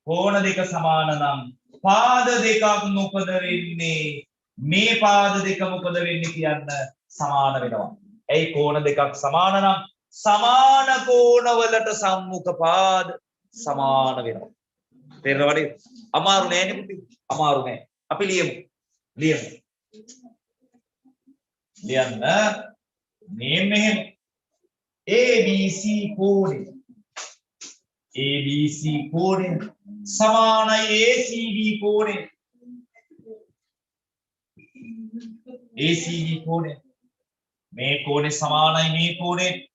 කෝණ දෙක සමාන නම් පාද දෙකක් මොකද වෙන්නේ? මේ පාද දෙක මොකද වෙන්නේ කියන්න සමාන වෙනවා. ඇයි කෝණ දෙකක් සමාන නම් සමාන කෝණවලට සම්මුඛ පාද සමාන වෙනවා. තේරෙනවද? අමාරු නෑනේ පුතේ. අමාරු නෑ. අපි ලියමු. ලියන්න මේ මෙහෙම ABC කෝණය සමානයි ACB කෝණය. ACB කෝණය මේ කෝණය සමානයි මේ කෝණය.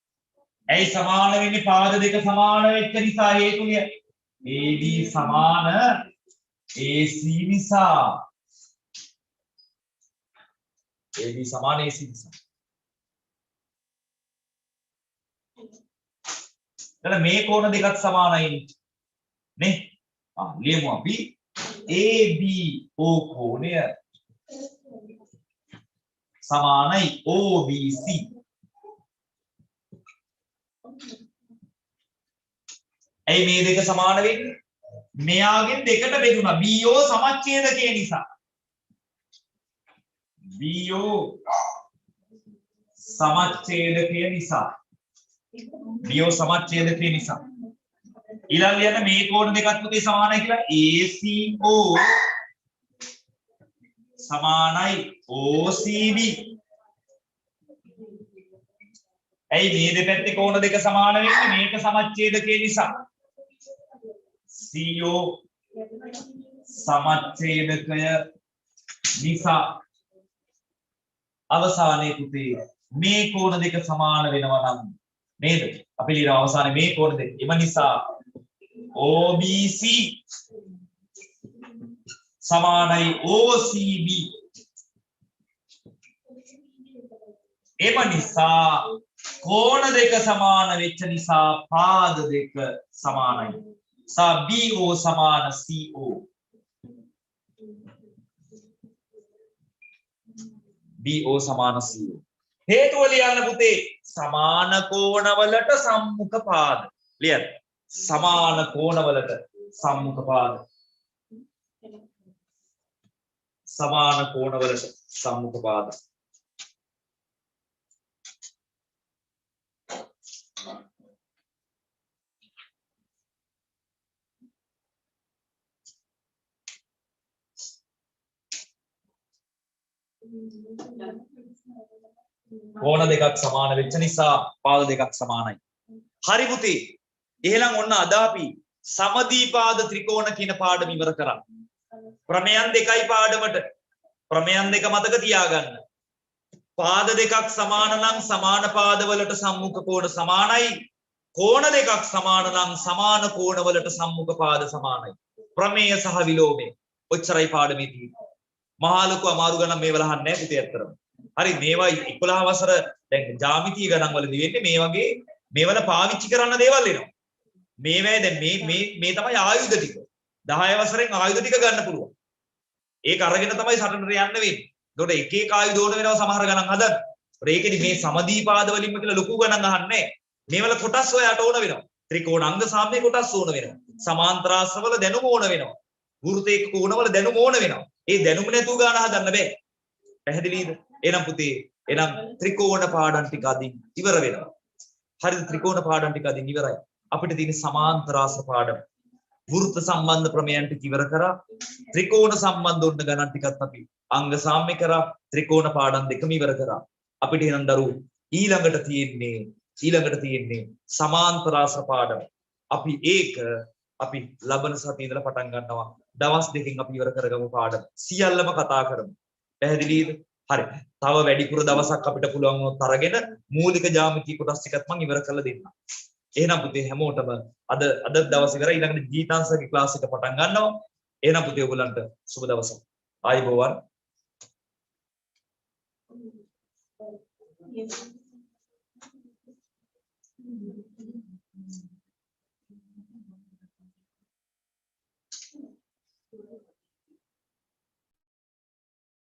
ඇයි සමාන වෙන්නේ? පාද දෙක සමාන වෙච්ච නිසා හේතුය. AB සමාන AC නිසා. AB සමාන AC නිසා. දැන් මේ කෝණ දෙකත් සමානයි නේ. ලියමු අපි ABO කෝණය සමානයි OBC. ඇයි මේ දෙක සමාන වෙන්නේ? මෙයාගෙන් දෙකට බෙදුණා. BO සමච්ඡේදකය නිසා. BO සමච්ඡේදකය නිසා. ඊළඟ ලියන්න මේ කෝණ දෙකත් පුතේ සමානයි කියලා. ACO සමානයි OCB. ඇයි මේ දෙපැත්තේ කෝණ දෙක සමාන වෙන්නේ? මේක සමච්ඡේදකය නිසා. CO සමච්ඡේදකය නිසා. අවසානයේ පුතේ මේ කෝණ දෙක සමාන වෙනවා නම් නේද? අපි ලියන අවසානයේ මේ කෝණ දෙක. එම නිසා OBC සමානයි OCB. එම නිසා කෝණ දෙක සමාන වෙච්ච නිසා පාද දෙක සමානයි. BO සමාන CO. BO සමාන CO. හේතුව ලියන්න පුතේ. සමාන කෝණවලට සම්මුඛ පාද. ලියන්න. සමාන කෝණවලට සම්මුඛ පාද. සමාන කෝණවලට සම්මුඛ පාද. කෝණ දෙකක් සමාන වෙච්ච නිසා පාද දෙකක් සමානයි. හරි පුතේ. එහෙනම් ඔන්න අද අපි සමදීපාද ත්‍රිකෝණ කියන පාඩම ඉවර කරා. ප්‍රමේයන් දෙකයි පාඩමට. ප්‍රමේයන් දෙක මතක තියාගන්න. පාද දෙකක් සමාන නම් සමාන පාදවලට සම්මුඛ කෝණ සමානයි. කෝණ දෙකක් සමාන නම් සමාන කෝණවලට සම්මුඛ පාද සමානයි. ප්‍රමේය සහ විලෝමය. ඔච්චරයි පාඩමේ තියෙන්නේ. මහා ලොකු අමාරු ගණන් මේවල අහන්නේ නැහැ පුතේ අත්‍තරම. හරි මේවා 11 වසර දැන් ජ්‍යාමිතිය ගණන් වලදී වෙන්නේ මේ වගේ මේවල පාවිච්චි කරන්න දේවල් එනවා. මේවැය දැන් මේ තමයි ආයුධ ටික. 10 වසරෙන් ආයුධ ටික ගන්න පුළුවන්. ඒක අරගෙන තමයි සටනට යන්න වෙන්නේ. ඒකට එක එක ආයුධ ඕන වෙනවා සමහර ගණන් හදන්න. ඒකෙදි මේ සමදීපාද වලින්ම කියලා ලොකු ගණන් අහන්නේ. මේවල කොටස් ඔයාට ඕන වෙනවා. ත්‍රිකෝණ අංග සාම්‍ය කොටස් ඕන වෙනවා. සමාන්තරාශ්‍රවල දැනුම ඕන වෙනවා. වෘත්තයක කෝණවල දැනුම ඕන වෙනවා. ඒ දැනුම නැතුව ගාන හදන්න බෑ. පැහැදිලිද? එහෙනම් පුතේ එහෙනම් ත්‍රිකෝණ පාඩම් ටික අදින් ඉවර වෙනවා. හරිද? ත්‍රිකෝණ පාඩම් ටික අදින් ඉවරයි. අපිට තියෙන සමාන්තරාශ්‍ර පාඩම. වෘත්ත සම්බන්ධ ප්‍රමේයන් ටික ඉවර කරා. ත්‍රිකෝණ සම්බන්ධ ඔන්න ගණන් ටිකත් අපි අංග සාම්‍ය කරා. ත්‍රිකෝණ පාඩම් දෙකම ඉවර කරා. අපිට එහෙනම් දරුවෝ ඊළඟට තියෙන්නේ සමාන්තරාශ්‍ර පාඩම. අපි ලබන සතියේ ඉඳලා පටන් ගන්නවා. දවස් දෙකකින් අපි ඉවර කරගමු පාඩම. සියල්ලම කතා කරමු. පැහැදිලිද? හරි. තව වැඩිපුර දවසක් අපිට පුළුවන් වුණොත් අරගෙන මූලික ජ්‍යාමිති කොටස් ටිකත් මම ඉවර කරලා දෙන්නම්. එහෙනම් පුතේ හැමෝටම අද දවස් ඉවරයි. ඊළඟට ජීතාංශගේ ක්ලාස් එක පටන් ගන්නවා. එහෙනම් පුතේ ඔයගොල්ලන්ට සුබ දවසක්. ආයුබෝවන්. Yes.